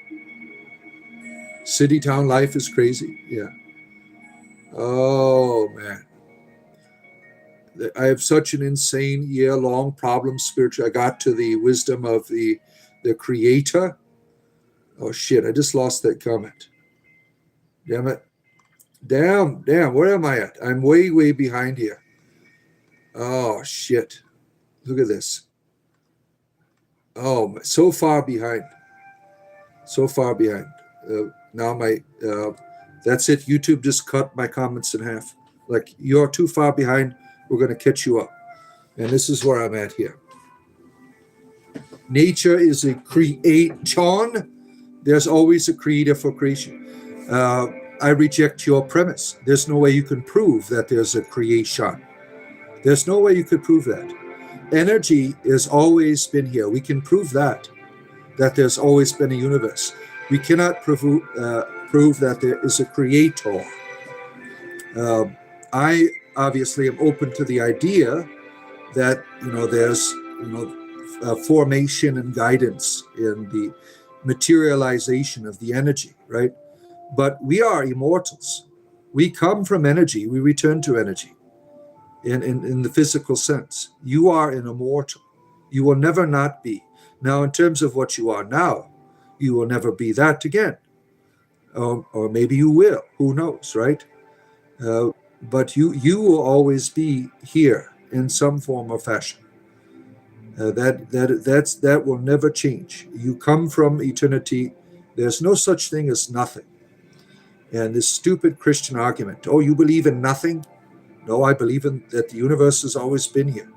City town life is crazy. Yeah. Oh man. I have such an insane year-long problem spiritually. I got to the wisdom of the creator. Oh shit, I just lost that comment. Damn it. Damn, where am I at? I'm way behind here. Oh shit. Look at this. Oh, so far behind. Now that's it. YouTube just cut my comments in half. Like, you're too far behind. We're going to catch you up. And this is where I'm at here. Nature is a creation. There's always a creator for creation. I reject your premise. There's no way you can prove that there's a creation. There's no way you could prove that. Energy has always been here. We can prove that there's always been a universe. We cannot prove that there is a creator. I obviously am open to the idea that there's formation and guidance in the materialization of the energy, right? But we are immortals. We come from energy. We return to energy in the physical sense. You are an immortal. You will never not be. Now, in terms of what you are now, you will never be that again. Or maybe you will. Who knows, right? But you will always be here in some form or fashion. That will never change. You come from eternity. There's no such thing as nothing. And this stupid Christian argument, oh, you believe in nothing? No, I believe that the universe has always been here.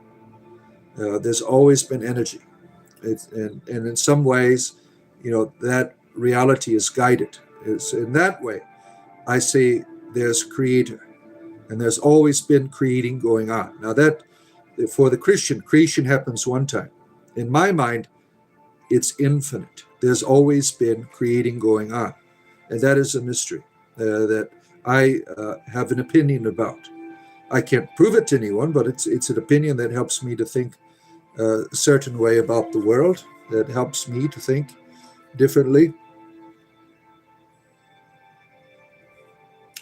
There's always been energy. And in some ways, that reality is guided. It's in that way, I say there's creator. And there's always been creating going on. Now that, for the Christian, creation happens one time. In my mind, it's infinite. There's always been creating going on. And that is a mystery that I have an opinion about. I can't prove it to anyone, but it's an opinion that helps me to think a certain way about the world, that helps me to think differently.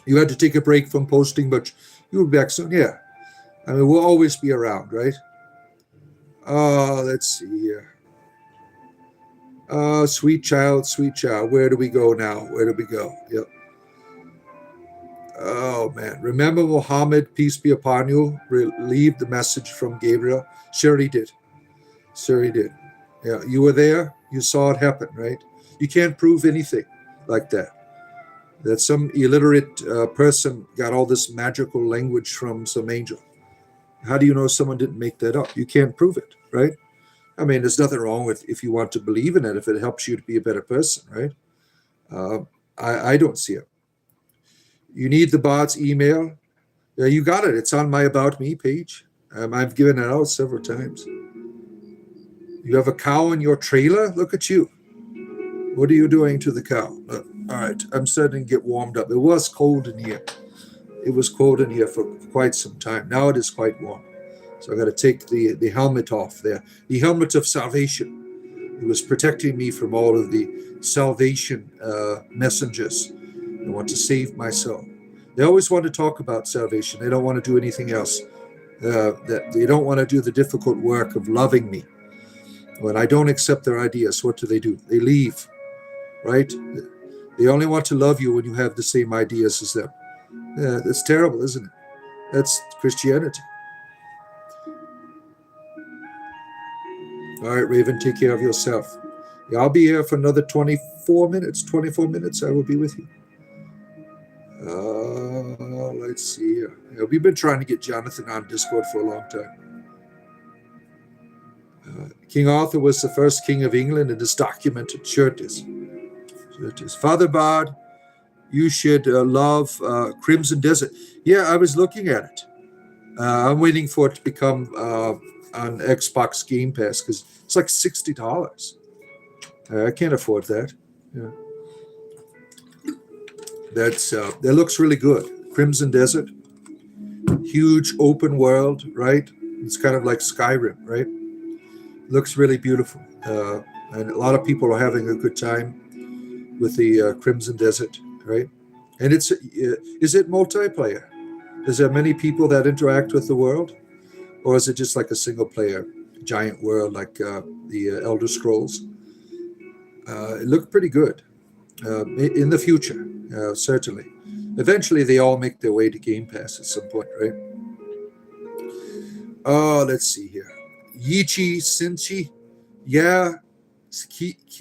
You had to take a break from posting, but you'll be back soon. Yeah. I mean, we'll always be around, right? Let's see here. Sweet child, sweet child. Where do we go now? Where do we go? Yep. Oh, man. Remember Muhammad, peace be upon you, relieved the message from Gabriel? Sure he did. Sure he did. Yeah, you were there. You saw it happen, right? You can't prove anything like that. That some illiterate person got all this magical language from some angel. How do you know someone didn't make that up? You can't prove it, right? I mean, there's nothing wrong with if you want to believe in it, if it helps you to be a better person, right? I don't see it. You need the bot's email. Yeah, you got it. It's on my About Me page. I've given it out several times. You have a cow in your trailer? Look at you. What are you doing to the cow? All right, I'm starting to get warmed up. It was cold in here. It was cold in here for quite some time. Now it is quite warm. So I got to take the helmet off there. The helmet of salvation. It was protecting me from all of the salvation messengers. They want to save my soul. They always want to talk about salvation. They don't want to do anything else. That they don't want to do the difficult work of loving me. When I don't accept their ideas, what do? They leave, right? They only want to love you when you have the same ideas as them. Yeah, that's terrible, isn't it? That's Christianity. All right, Raven, take care of yourself. Yeah, I'll be here for another 24 minutes. 24 minutes, I will be with you. Let's see here. Yeah, we've been trying to get Jonathan on Discord for a long time. King Arthur was the first king of England, and it's documented. Sure it is. Sure it is. Father Bard, you should love Crimson Desert. Yeah, I was looking at it. I'm waiting for it to become on Xbox Game Pass because it's like $60. I can't afford that. Yeah. That looks really good. Crimson Desert, huge open world, right? It's kind of like Skyrim, right? Looks really beautiful, and a lot of people are having a good time with the Crimson Desert, right? And is it multiplayer? Is there many people that interact with the world, or is it just like a single player giant world like the Elder Scrolls? It looked pretty good in the future, certainly. Eventually, they all make their way to Game Pass at some point, right? Oh, let's see here. Yichi Sinchi, yeah,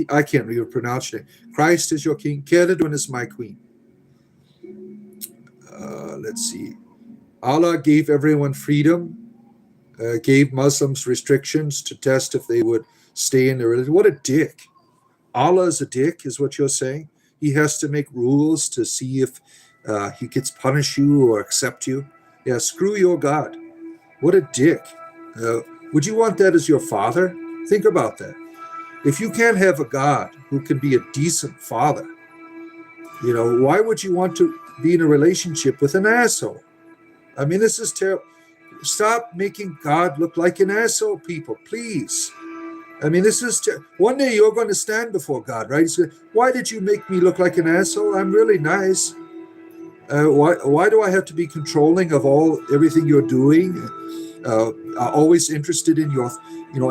I can't even pronounce it. Christ is your king. Keredun is my queen. Let's see. Allah gave everyone freedom, gave Muslims restrictions to test if they would stay in their religion. What a dick. Allah is a dick, is what you're saying. He has to make rules to see if he gets punish you or accept you. Yeah, screw your God. What a dick. Would you want that as your father? Think about that. If you can't have a God who can be a decent father, why would you want to be in a relationship with an asshole? I mean, this is terrible. Stop making God look like an asshole, people, please. I mean, this is one day you're going to stand before God, right? Why did you make me look like an asshole? I'm really nice. Why do I have to be controlling of everything you're doing? Always interested in your,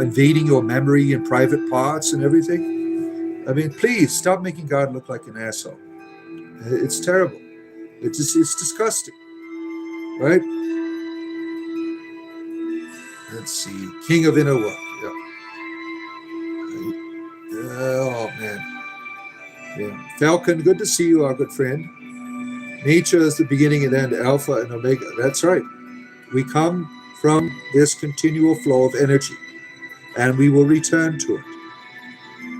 invading your memory and private parts and everything. I mean, please stop making God look like an asshole. It's terrible. It's disgusting, right? Let's see. King of Inner Work. Yeah. Oh man. Yeah. Falcon, good to see you, our good friend. Nature is the beginning and end, Alpha and Omega. That's right. We come from this continual flow of energy, and we will return to it.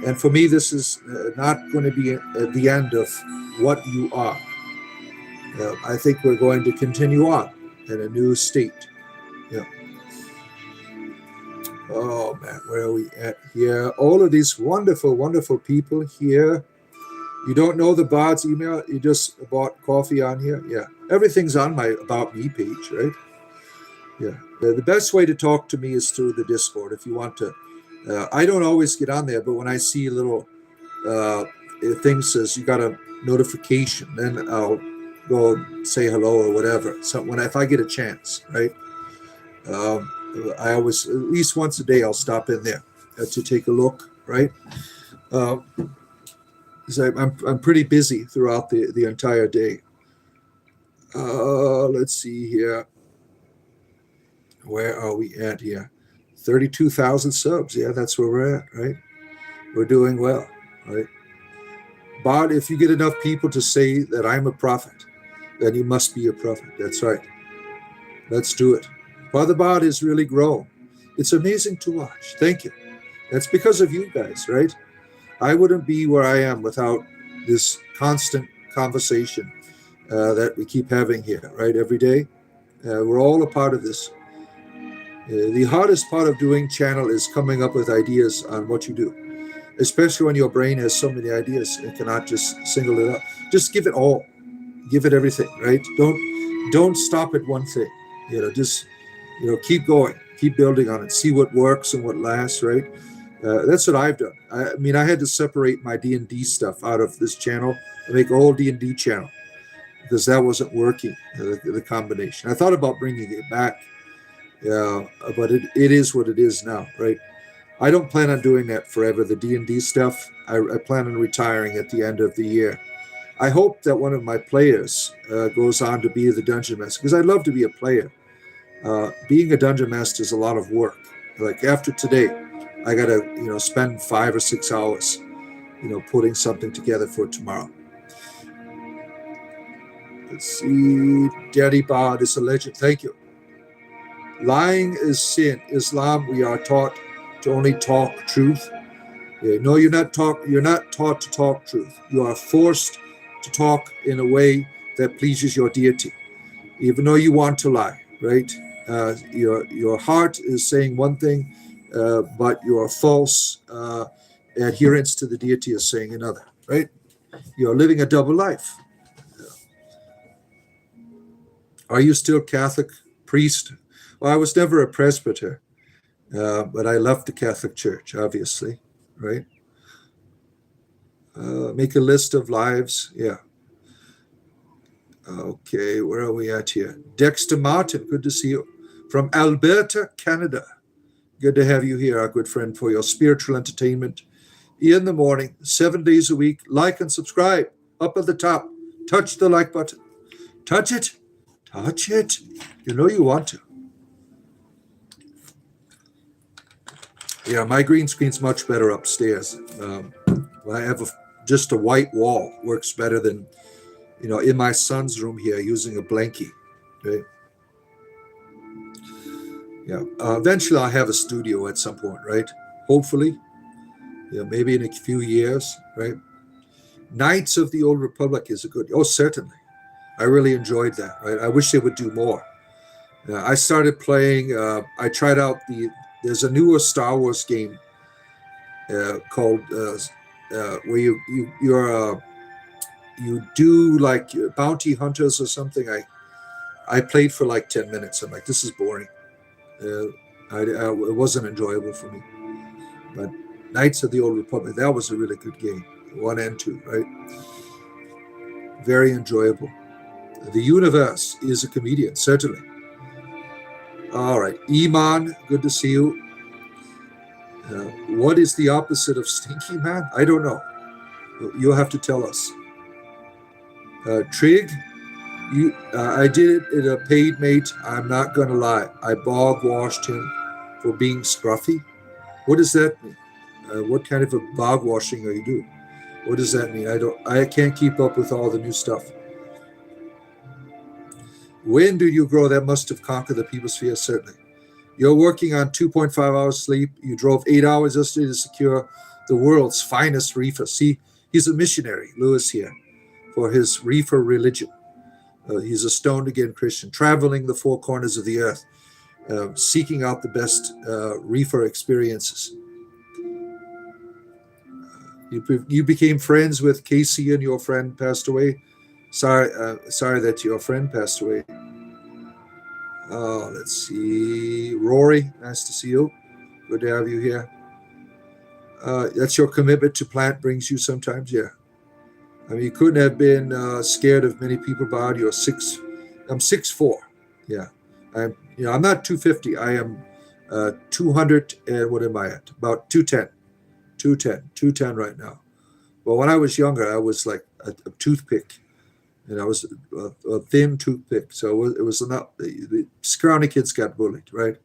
And for me, this is not going to be the end of what you are. I think we're going to continue on. in a new state. Yeah. Oh man, where are we at here? All of these wonderful, wonderful people here. You don't know the Bard's email? You just bought coffee on here? Yeah. Everything's on my About Me page, right? Yeah. The best way to talk to me is through the Discord if you want to. I don't always get on there, but when I see a little uh, thing says you got a notification, then I'll go say hello or whatever. So if I get a chance, right? Um, I always, at least once a day, I'll stop in there to take a look, right? Um, so I'm pretty busy throughout the entire day. Let's see here. Where are we at here? 32,000 subs. Yeah, that's where we're at, right? We're doing well, right? But if you get enough people to say that I'm a prophet, then you must be a prophet. That's right. Let's do it. Father Bod has really grown. It's amazing to watch. Thank you. That's because of you guys, right? I wouldn't be where I am without this constant conversation that we keep having here, right? Every day. We're all a part of this. The hardest part of doing channel is coming up with ideas on what you do, especially when your brain has so many ideas. It cannot just single it out. Just give it all. Give it everything, right? Don't stop at one thing. Just keep going, keep building on it, see what works and what lasts, right? That's what I've done. I mean, I had to separate my D&D stuff out of this channel and make a whole D&D channel because that wasn't working, the combination. I thought about bringing it back, but it is what it is now, right? I don't plan on doing that forever, the D&D stuff. I plan on retiring at the end of the year. I hope that one of my players goes on to be the dungeon master, because I'd love to be a player. Being a dungeon master is a lot of work. Like after today, I got to spend 5 or 6 hours putting something together for tomorrow. Let's see. Daddy Bod is a legend. Thank you. Lying is sin. Islam, we are taught to only talk truth. No, you're not taught to talk truth. You are forced to talk in a way that pleases your deity, even though you want to lie, right? Your heart is saying one thing, but your false adherence to the deity is saying another, right? You're living a double life. Are you still Catholic priest? Well, I was never a presbyter, but I left the Catholic Church, obviously, right? Make a list of lives. Yeah. Okay, where are we at here? Dexter Martin, good to see you. From Alberta, Canada. Good to have you here, our good friend, for your spiritual entertainment in the morning, 7 days a week. Like and subscribe up at the top. Touch the like button. Touch it. Touch it. You know you want to. Yeah, my green screen's much better upstairs. I have just a white wall. Works better than, in my son's room here using a blankie. Okay. Yeah. Eventually I'll have a studio at some point, right? Hopefully. Yeah, maybe in a few years, right? Knights of the Old Republic is a good. Oh, certainly. I really enjoyed that, right? I wish they would do more. I started playing. I tried out there's a newer Star Wars game called where you do like bounty hunters or something. I played for like 10 minutes. I'm like, this is boring. It wasn't enjoyable for me. But Knights of the Old Republic, that was a really good game. 1 and 2, right? Very enjoyable. The universe is a comedian, certainly. All right. Iman, good to see you. What is the opposite of stinky man? I don't know. You'll have to tell us. Trig, I did it in a paid mate. I'm not going to lie. I bog washed him for being scruffy. What does that mean? What kind of a bog washing are you doing? What does that mean? I can't keep up with all the new stuff. When do you grow? That must have conquered the peoposphere, certainly. You're working on 2.5 hours sleep. You drove 8 hours yesterday to secure the world's finest reefer. See, he's a missionary, Lewis here, for his reefer religion. He's a stoned-again Christian, traveling the four corners of the earth, seeking out the best reefer experiences. You became friends with Casey, and your friend passed away. Sorry that your friend passed away. Let's see. Rory, nice to see you. Good to have you here. That's your commitment to plant brings you sometimes, yeah. I mean, you couldn't have been scared of many people about you. I'm 6'4". Yeah, I'm not 250. I am 200 and what am I at? About 210 right now. Well, when I was younger, I was like a toothpick, and I was a thin toothpick. So it was not the scrawny kids got bullied, right?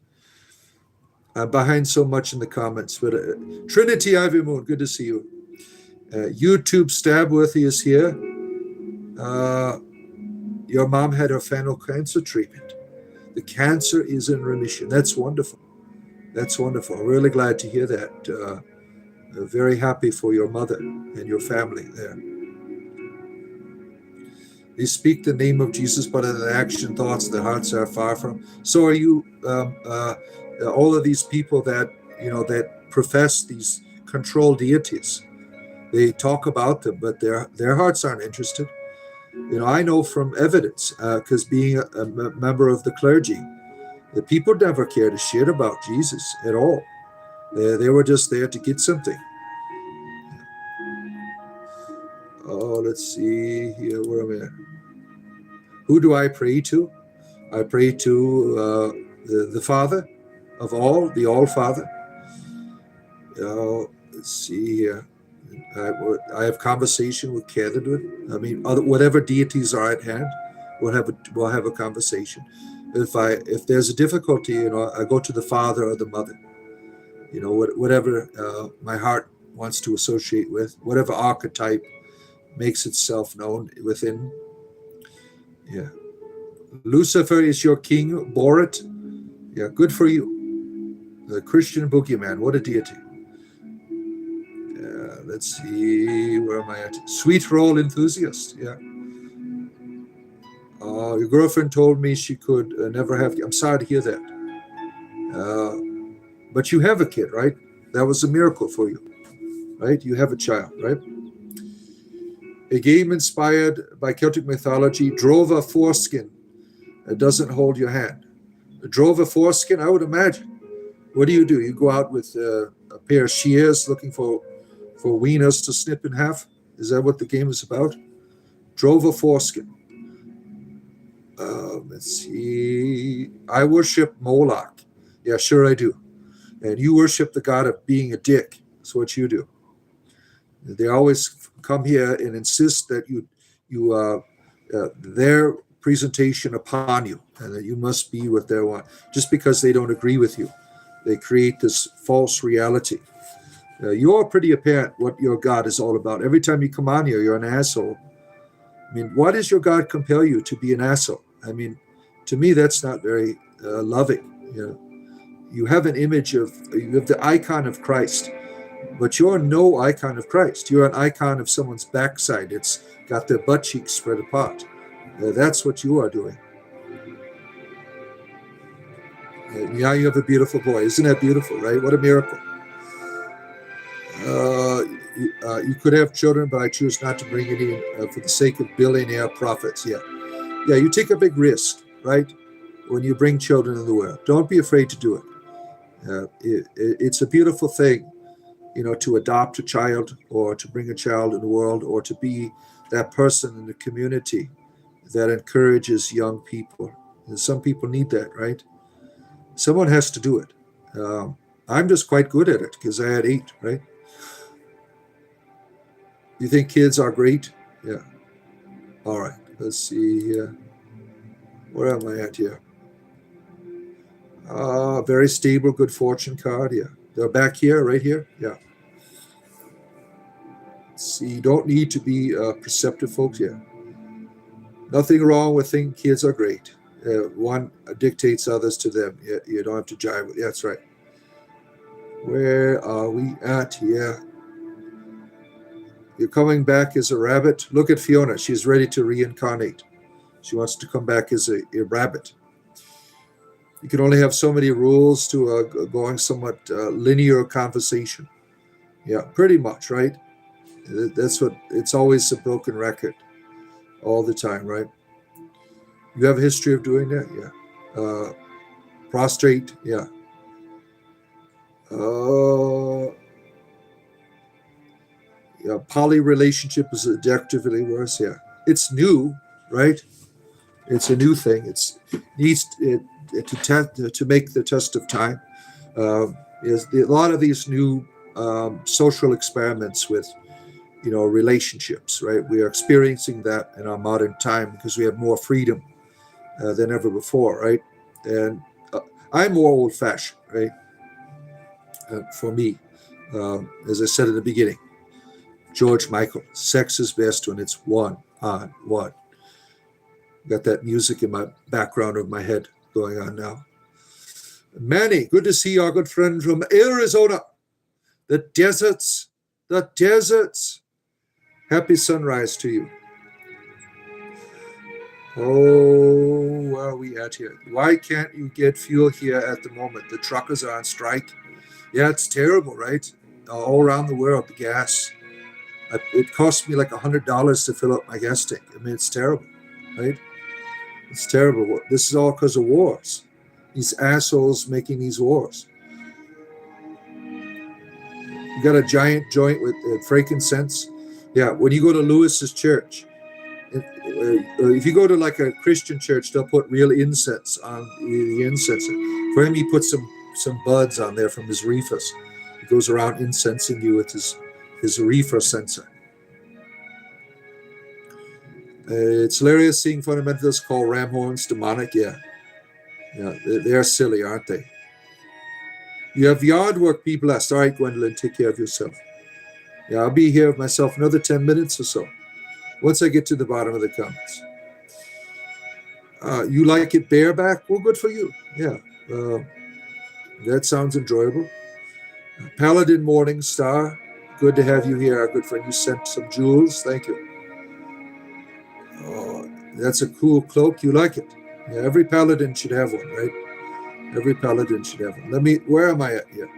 I'm behind so much in the comments, but Trinity Ivy Moon, good to see you. YouTube Stabworthy is here. Your mom had her final cancer treatment. The cancer is in remission. That's wonderful. That's wonderful. I'm really glad to hear that. Very happy for your mother and your family there. They speak the name of Jesus, but in the action thoughts, their hearts are far from. So are you. All of these people that that profess these control deities. They talk about them, but their hearts aren't interested. I know from evidence, because being a member of the clergy, the people never cared a shit about Jesus at all. They were just there to get something. Oh, let's see here. Where am I at? Who do I pray to? I pray to the Father of all, the All Father. Let's see here. I have conversation with Catherine. I mean, whatever deities are at hand, we'll have a conversation. If there's a difficulty, I go to the father or the mother. Whatever my heart wants to associate with, whatever archetype makes itself known within. Yeah, Lucifer is your king, Borat. Yeah, good for you. The Christian boogeyman, what a deity. Let's see, where am I at? Sweet roll enthusiast, yeah. Your girlfriend told me she could never have. I'm sorry to hear that. But you have a kid, right? That was a miracle for you, right? You have a child, right? A game inspired by Celtic mythology, drove a foreskin. It doesn't hold your hand. Drove a foreskin, I would imagine. What do? You go out with a pair of shears looking for wieners to snip in half? Is that what the game is about? Drove a foreskin. Let's see. I worship Moloch. Yeah, sure I do. And you worship the god of being a dick. That's what you do. They always come here and insist that their presentation upon you, and that you must be what they want, just because they don't agree with you. They create this false reality. You're pretty apparent what your God is all about. Every time you come on here, you're an asshole. I mean, why does your God compel you to be an asshole? I mean, to me, that's not very loving. You have an image you have the icon of Christ, but you're no icon of Christ. You're an icon of someone's backside. It's got their butt cheeks spread apart. That's what you are doing. Now you have a beautiful boy. Isn't that beautiful, right? What a miracle. You could have children, but I choose not to bring any in for the sake of billionaire profits. Yeah, you take a big risk, right? When you bring children in the world, don't be afraid to do it. It's a beautiful thing, to adopt a child or to bring a child in the world or to be that person in the community that encourages young people. And some people need that, right? Someone has to do it. I'm just quite good at it because I had 8, right? You think kids are great? Yeah. All right. Let's see here. Where am I at here? Very stable, good fortune card. Yeah. They're back here, right here. Yeah. Let's see, you don't need to be perceptive, folks. Yeah. Nothing wrong with thinking kids are great. One dictates others to them. You don't have to jive with. Yeah, that's right. Where are we at here? You're coming back as a rabbit. Look at Fiona. She's ready to reincarnate. She wants to come back as a rabbit. You can only have so many rules to going somewhat linear conversation. Yeah, pretty much, right? That's what, it's always a broken record all the time, right? You have a history of doing that? Yeah. Prostrate? Yeah. Yeah, poly relationship is objectively worse. Yeah. It's new, right? It's a new thing. It needs to make the test of time. Is a lot of these new social experiments with relationships, right? We are experiencing that in our modern time because we have more freedom than ever before, right? And I'm more old-fashioned, right? For me, as I said at the beginning, George Michael, sex is best when it's one on one. Got that music in my background of my head going on now. Manny, good to see our good friend from Arizona. The deserts. Happy sunrise to you. Oh, where are we at here? Why can't you get fuel here at the moment? The truckers are on strike. Yeah, it's terrible, right? All around the world, the gas. It cost me like $100 to fill up my gas tank. I mean, it's terrible, right? It's terrible. This is all because of wars. These assholes making these wars. You got a giant joint with frankincense. Yeah, when you go to Lewis's church, if you go to like a Christian church, they'll put real incense on the incense. For him, he put some buds on there from his reefers. He goes around incensing you with his reefer censer. It's hilarious seeing fundamentalists call ram horns demonic. Yeah, they're silly, aren't they? You have yard work, be blessed. All right, Gwendolyn, take care of yourself. Yeah, I'll be here with myself another 10 minutes or so. Once I get to the bottom of the comments. You like it bareback? Well, good for you. Yeah, that sounds enjoyable. Paladin Morning Star, good to have you here, our good friend. You sent some jewels. Thank you. Oh, that's a cool cloak. You like it. Yeah, every paladin should have one, right? Every paladin should have one. Where am I at here?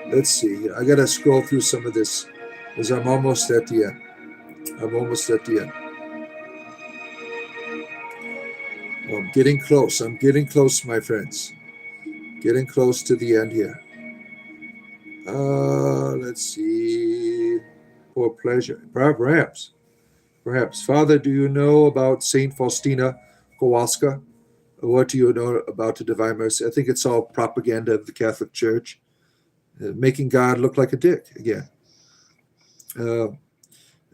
Let's see. I got to scroll through some of this because I'm almost at the end. Well, I'm getting close. My friends. Getting close to the end here. Let's see. For pleasure. Perhaps. Father, do you know about Saint Faustina Kowalska? What do you know about the Divine Mercy? I think it's all propaganda of the Catholic Church, making God look like a dick again.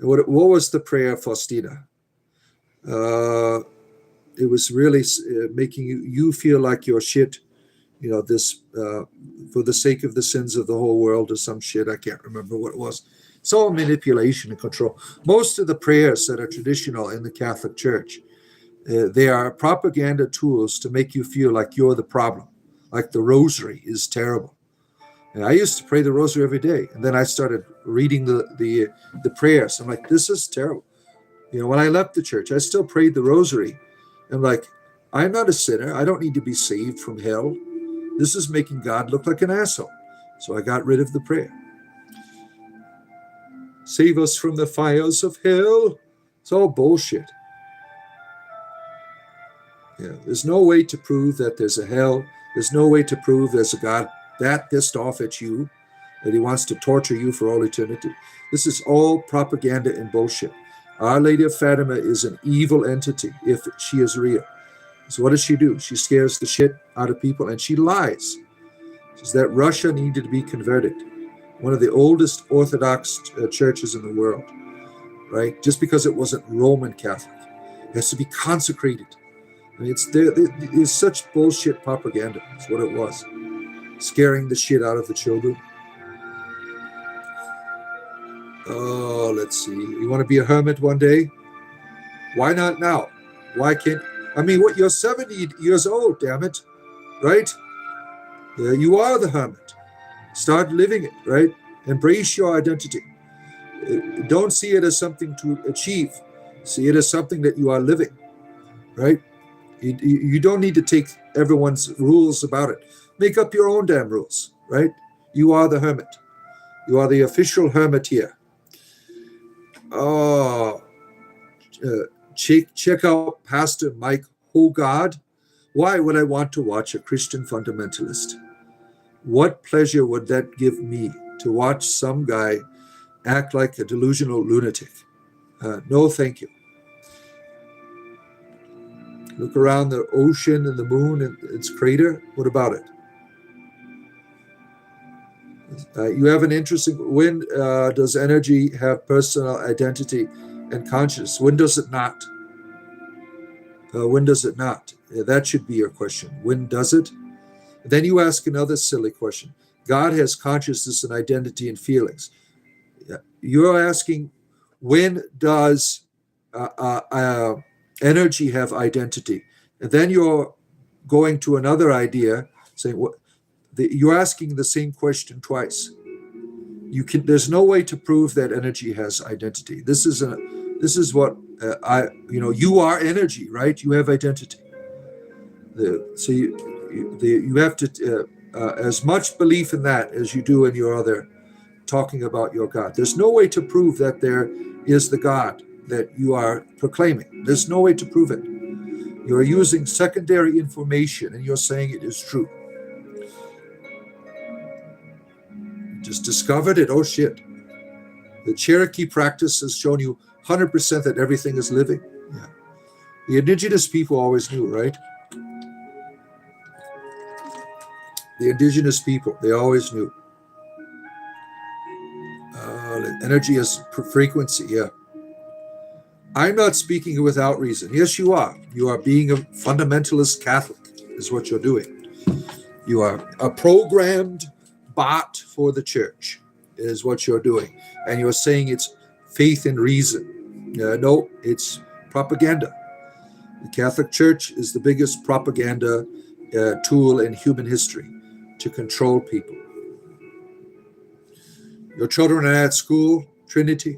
What was the prayer of Faustina? It was really making you feel like you're shit, this for the sake of the sins of the whole world or some shit. I can't remember what it was. It's all manipulation and control. Most of the prayers that are traditional in the Catholic Church, they are propaganda tools to make you feel like you're the problem, like the rosary is terrible. And I used to pray the rosary every day, and then I started reading the prayers. I'm like, this is terrible. When I left the church, I still prayed the rosary. I'm like, I'm not a sinner. I don't need to be saved from hell. This is making God look like an asshole. So I got rid of the prayer. Save us from the fires of hell. It's all bullshit. Yeah, there's no way to prove that there's a hell. There's no way to prove there's a God that pissed off at you, that he wants to torture you for all eternity. This is all propaganda and bullshit. Our Lady of Fatima is an evil entity if she is real. So what does she do? She scares the shit out of people and she lies. She says that Russia needed to be converted. One of the oldest Orthodox churches in the world, right? Just because it wasn't Roman Catholic. It has to be consecrated. I mean, it's such bullshit propaganda. That's what it was. Scaring the shit out of the children. Oh, let's see. You want to be a hermit one day? Why not now? Why can't... I mean, you're 70 years old, damn it. Right? Yeah, you are the hermit. Start living it, right? Embrace your identity. Don't see it as something to achieve. See it as something that you are living. right? You don't need to take everyone's rules about it. Make up your own damn rules, right? You are the hermit. You are the official hermit here. Oh, check out Pastor Mike Hogard. Why would I want to watch a Christian fundamentalist? What pleasure would that give me to watch some guy act like a delusional lunatic? No, thank you. Look around the ocean and the moon and its crater. What about it? You have an interesting. When does energy have personal identity and consciousness? When does it not? When does it not? That should be your question. When does it? Then you ask another silly question. God has consciousness and identity and feelings. You're asking, when does energy have identity? And then you're going to another idea, saying, you're asking the same question twice. There's no way to prove that energy has identity. This is what you are energy, right? You have identity. So you have to as much belief in that as you do in your other talking about your God. There's no way to prove that there is the God that you are proclaiming. There's no way to prove it. You're using secondary information and you're saying it is true. Just discovered it. Oh shit. The Cherokee practice has shown you 100% that everything is living. Yeah. The indigenous people always knew, right? The indigenous people, they always knew. Energy is frequency, yeah. I'm not speaking without reason. Yes, you are. You are being a fundamentalist Catholic, is what you're doing. You are a programmed bot for the church, is what you're doing. And you're saying it's faith and reason. No, it's propaganda. The Catholic Church is the biggest propaganda tool in human history to control people. Your children are at school, Trinity.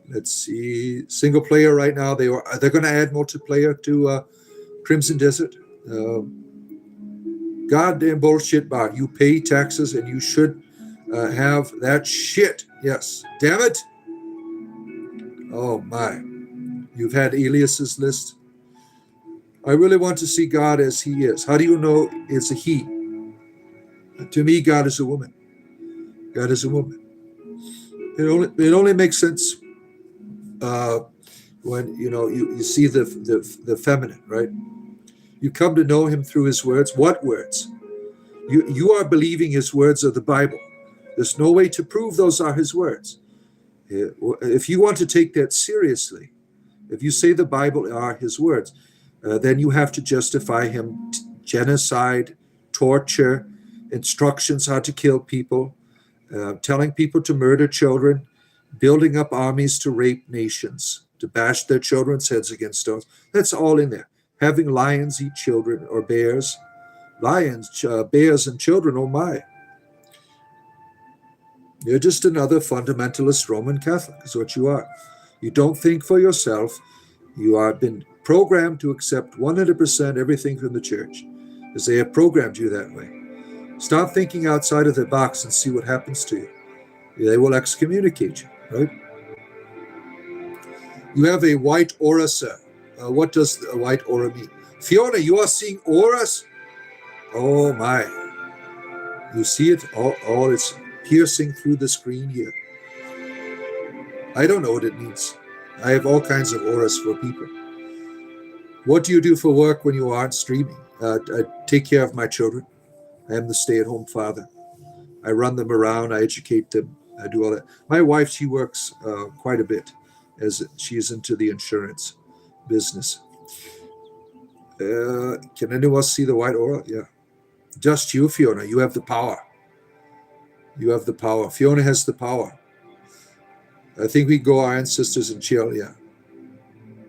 Let's see, single player right now. They're going to add multiplayer to Crimson Desert. Goddamn bullshit bot. You pay taxes and you should have that shit. Yes. Damn it. Oh my. You've had Elias's list. I really want to see God as he is. How do you know it's a he? To me, God is a woman. God is a woman. It only makes sense when you see the feminine, right? You come to know him through his words. What words? You are believing his words are the Bible. There's no way to prove those are his words. If you want to take that seriously, if you say the Bible are his words, then you have to justify him genocide, torture, instructions how to kill people, telling people to murder children, building up armies to rape nations, to bash their children's heads against stones. That's all in there. Having lions eat children or bears. Lions, bears, and children, oh my. You're just another fundamentalist Roman Catholic, is what you are. You don't think for yourself. You have been programmed to accept 100% everything from the church, because they have programmed you that way. Stop thinking outside of the box and see what happens to you. They will excommunicate you, right? You have a white aura, sir. What does a white aura mean? Fiona, you are seeing auras? Oh my. You see it? All it's piercing through the screen here. I don't know what it means. I have all kinds of auras for people. What do you do for work when you aren't streaming? I take care of my children. I am the stay-at-home father. I run them around. I educate them. I do all that. My wife, she works quite a bit as she's into the insurance business. Can anyone see the white aura? Yeah. Just you, Fiona. You have the power. You have the power. Fiona has the power. I think we go our ancestors and chill, yeah.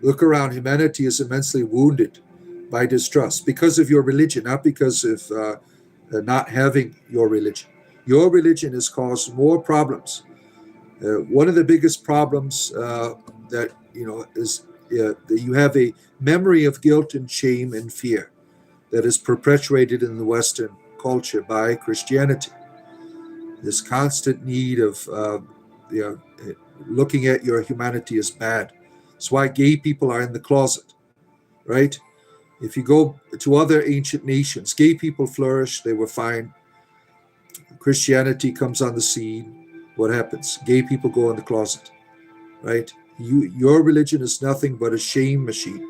Look around. Humanity is immensely wounded by distrust because of your religion, not because of not having your religion. Your religion has caused more problems. One of the biggest problems that you have a memory of guilt and shame and fear that is perpetuated in the Western culture by Christianity. This constant need of looking at your humanity as bad. That's why gay people are in the closet, right? If you go to other ancient nations, gay people flourish, they were fine. Christianity comes on the scene. What happens? Gay people go in the closet, right? Your religion is nothing but a shame machine.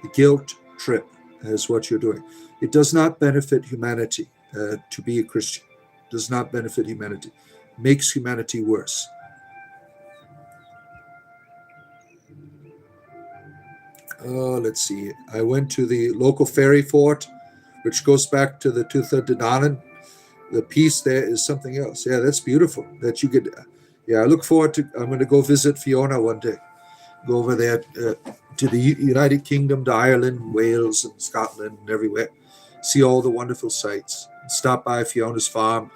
The guilt trip is what you're doing. It does not benefit humanity to be a Christian. It does not benefit humanity. It makes humanity worse. Let's see. I went to the local fairy fort, which goes back to the Tuatha De Danann. The piece there is something else. Yeah, that's beautiful. That you could. Yeah, I look forward to. I'm going to go visit Fiona one day. Go over there to the United Kingdom, to Ireland, Wales, and Scotland, and everywhere. See all the wonderful sights. Stop by Fiona's farm.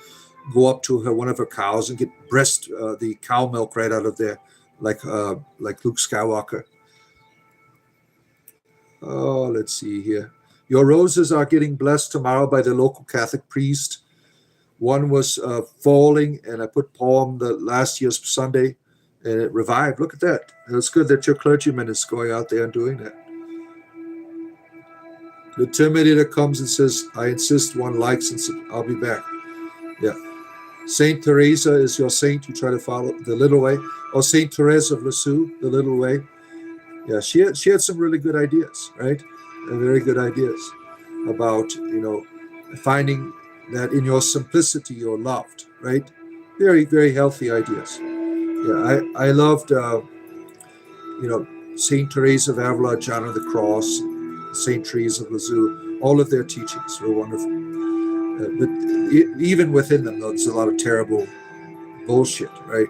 Go up to one of her cows and get the cow milk right out of there, like Luke Skywalker. Oh, let's see here. Your roses are getting blessed tomorrow by the local Catholic priest. One was falling, and I put poem the last year's Sunday, and it revived. Look at that. It's good that your clergyman is going out there and doing that. The Terminator comes and says, I insist one likes, and I'll be back. Yeah. Saint Teresa is your saint. You try to follow the little way. Or Saint Therese of Lisieux, the little way. Yeah, she had some really good ideas, right? Very good ideas about, finding that in your simplicity you're loved, right? Very, very healthy ideas. Yeah, I loved, Saint Teresa of Avila, John of the Cross, Saint Therese of Lisieux. All of their teachings were wonderful. But even within them, there's a lot of terrible bullshit, right?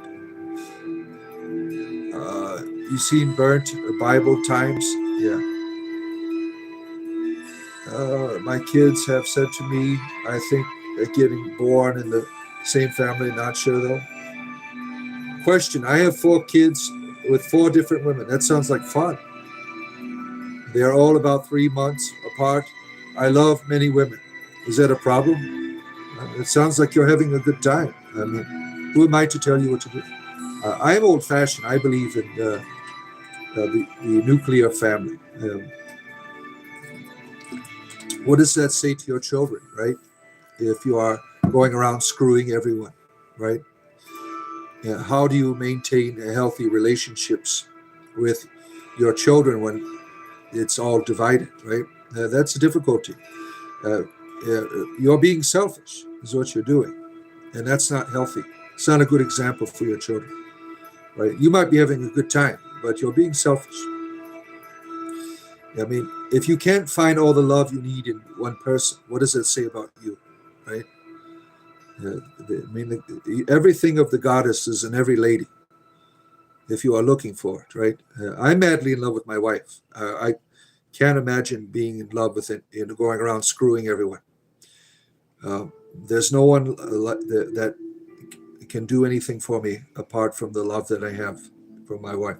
You've seen Burnt Bible Times? Yeah. My kids have said to me, I think they're getting born in the same family, not sure though. Question, I have 4 kids with 4 different women. That sounds like fun. They're all about 3 months apart. I love many women. Is that a problem? It sounds like you're having a good time. I mean, who am I to tell you what to do? I'm old-fashioned. I believe in the nuclear family. What does that say to your children, right? If you are going around screwing everyone, right? Yeah, how do you maintain healthy relationships with your children when it's all divided, right? That's a difficulty. You're being selfish is what you're doing, and that's not healthy. It's not a good example for your children, right? You might be having a good time, but you're being selfish. I mean, if you can't find all the love you need in one person, what does that say about you, right? Everything of the goddess is in every lady, if you are looking for it, right? I'm madly in love with my wife. I can't imagine being in love with it, going around screwing everyone. There's no one that can do anything for me apart from the love that I have for my wife.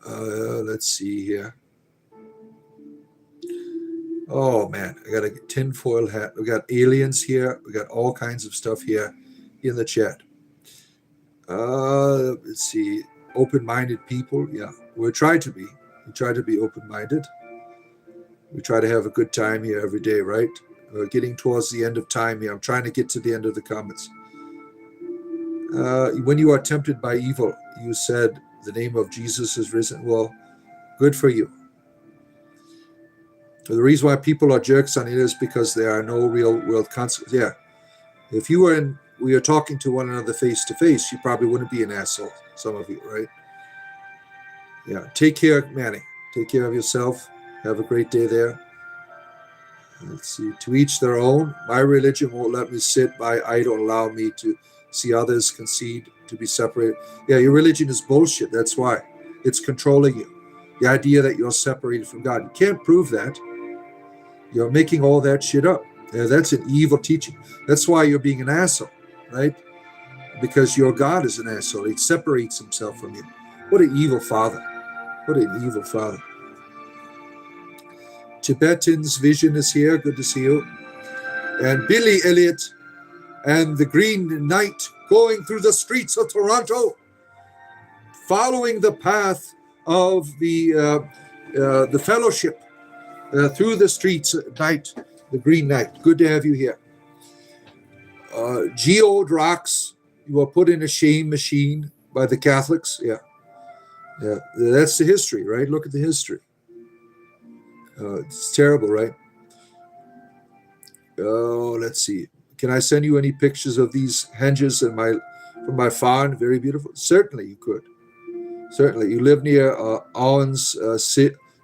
Let's see here. Oh man, I got a tinfoil hat. We got aliens here. We got all kinds of stuff here in the chat. Let's see. Open-minded people. Yeah, we try to be. We try to be open-minded. We try to have a good time here every day, right? We're getting towards the end of time here. I'm trying to get to the end of the comments. When you are tempted by evil, you said the name of Jesus is risen. Well, good for you. The reason why people are jerks on it is because there are no real world consequences. Yeah. If you were we are talking to one another face to face, you probably wouldn't be an asshole, some of you, right? Yeah. Take care, Manny. Take care of yourself. Have a great day there. Let's see. To each their own. My religion won't let me sit by idle and allow me to see others concede to be separated. Yeah, your religion is bullshit. That's why. It's controlling you. The idea that you're separated from God. You can't prove that. You're making all that shit up. Yeah, that's an evil teaching. That's why you're being an asshole, right? Because your God is an asshole. He separates himself from you. What an evil father. What an evil father. Tibetan's vision is here. Good to see you. And Billy Elliot and the Green Knight going through the streets of Toronto, following the path of the fellowship through the streets at night. The Green Knight. Good to have you here. Geodrax, you were put in a shame machine by the Catholics. Yeah. That's the history, right? Look at the history. It's terrible, right? Oh, let's see. Can I send you any pictures of these henges from my farm? Very beautiful. Certainly, you could. Certainly, you live near Owens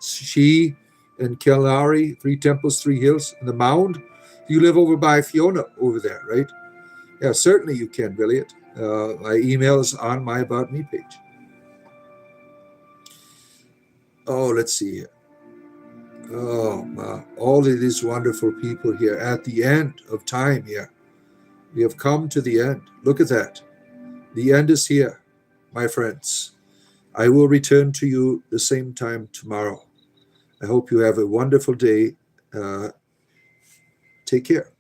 She in Kilnary, Three Temples, Three Hills, in the Mound. You live over by Fiona over there, right? Yeah, certainly you can, Billiot. My email is on my About Me page. Oh, let's see here. Oh, all of these wonderful people here at the end of time here. We have come to the end. Look at that. The end is here, my friends. I will return to you the same time tomorrow. I hope you have a wonderful day. Take care.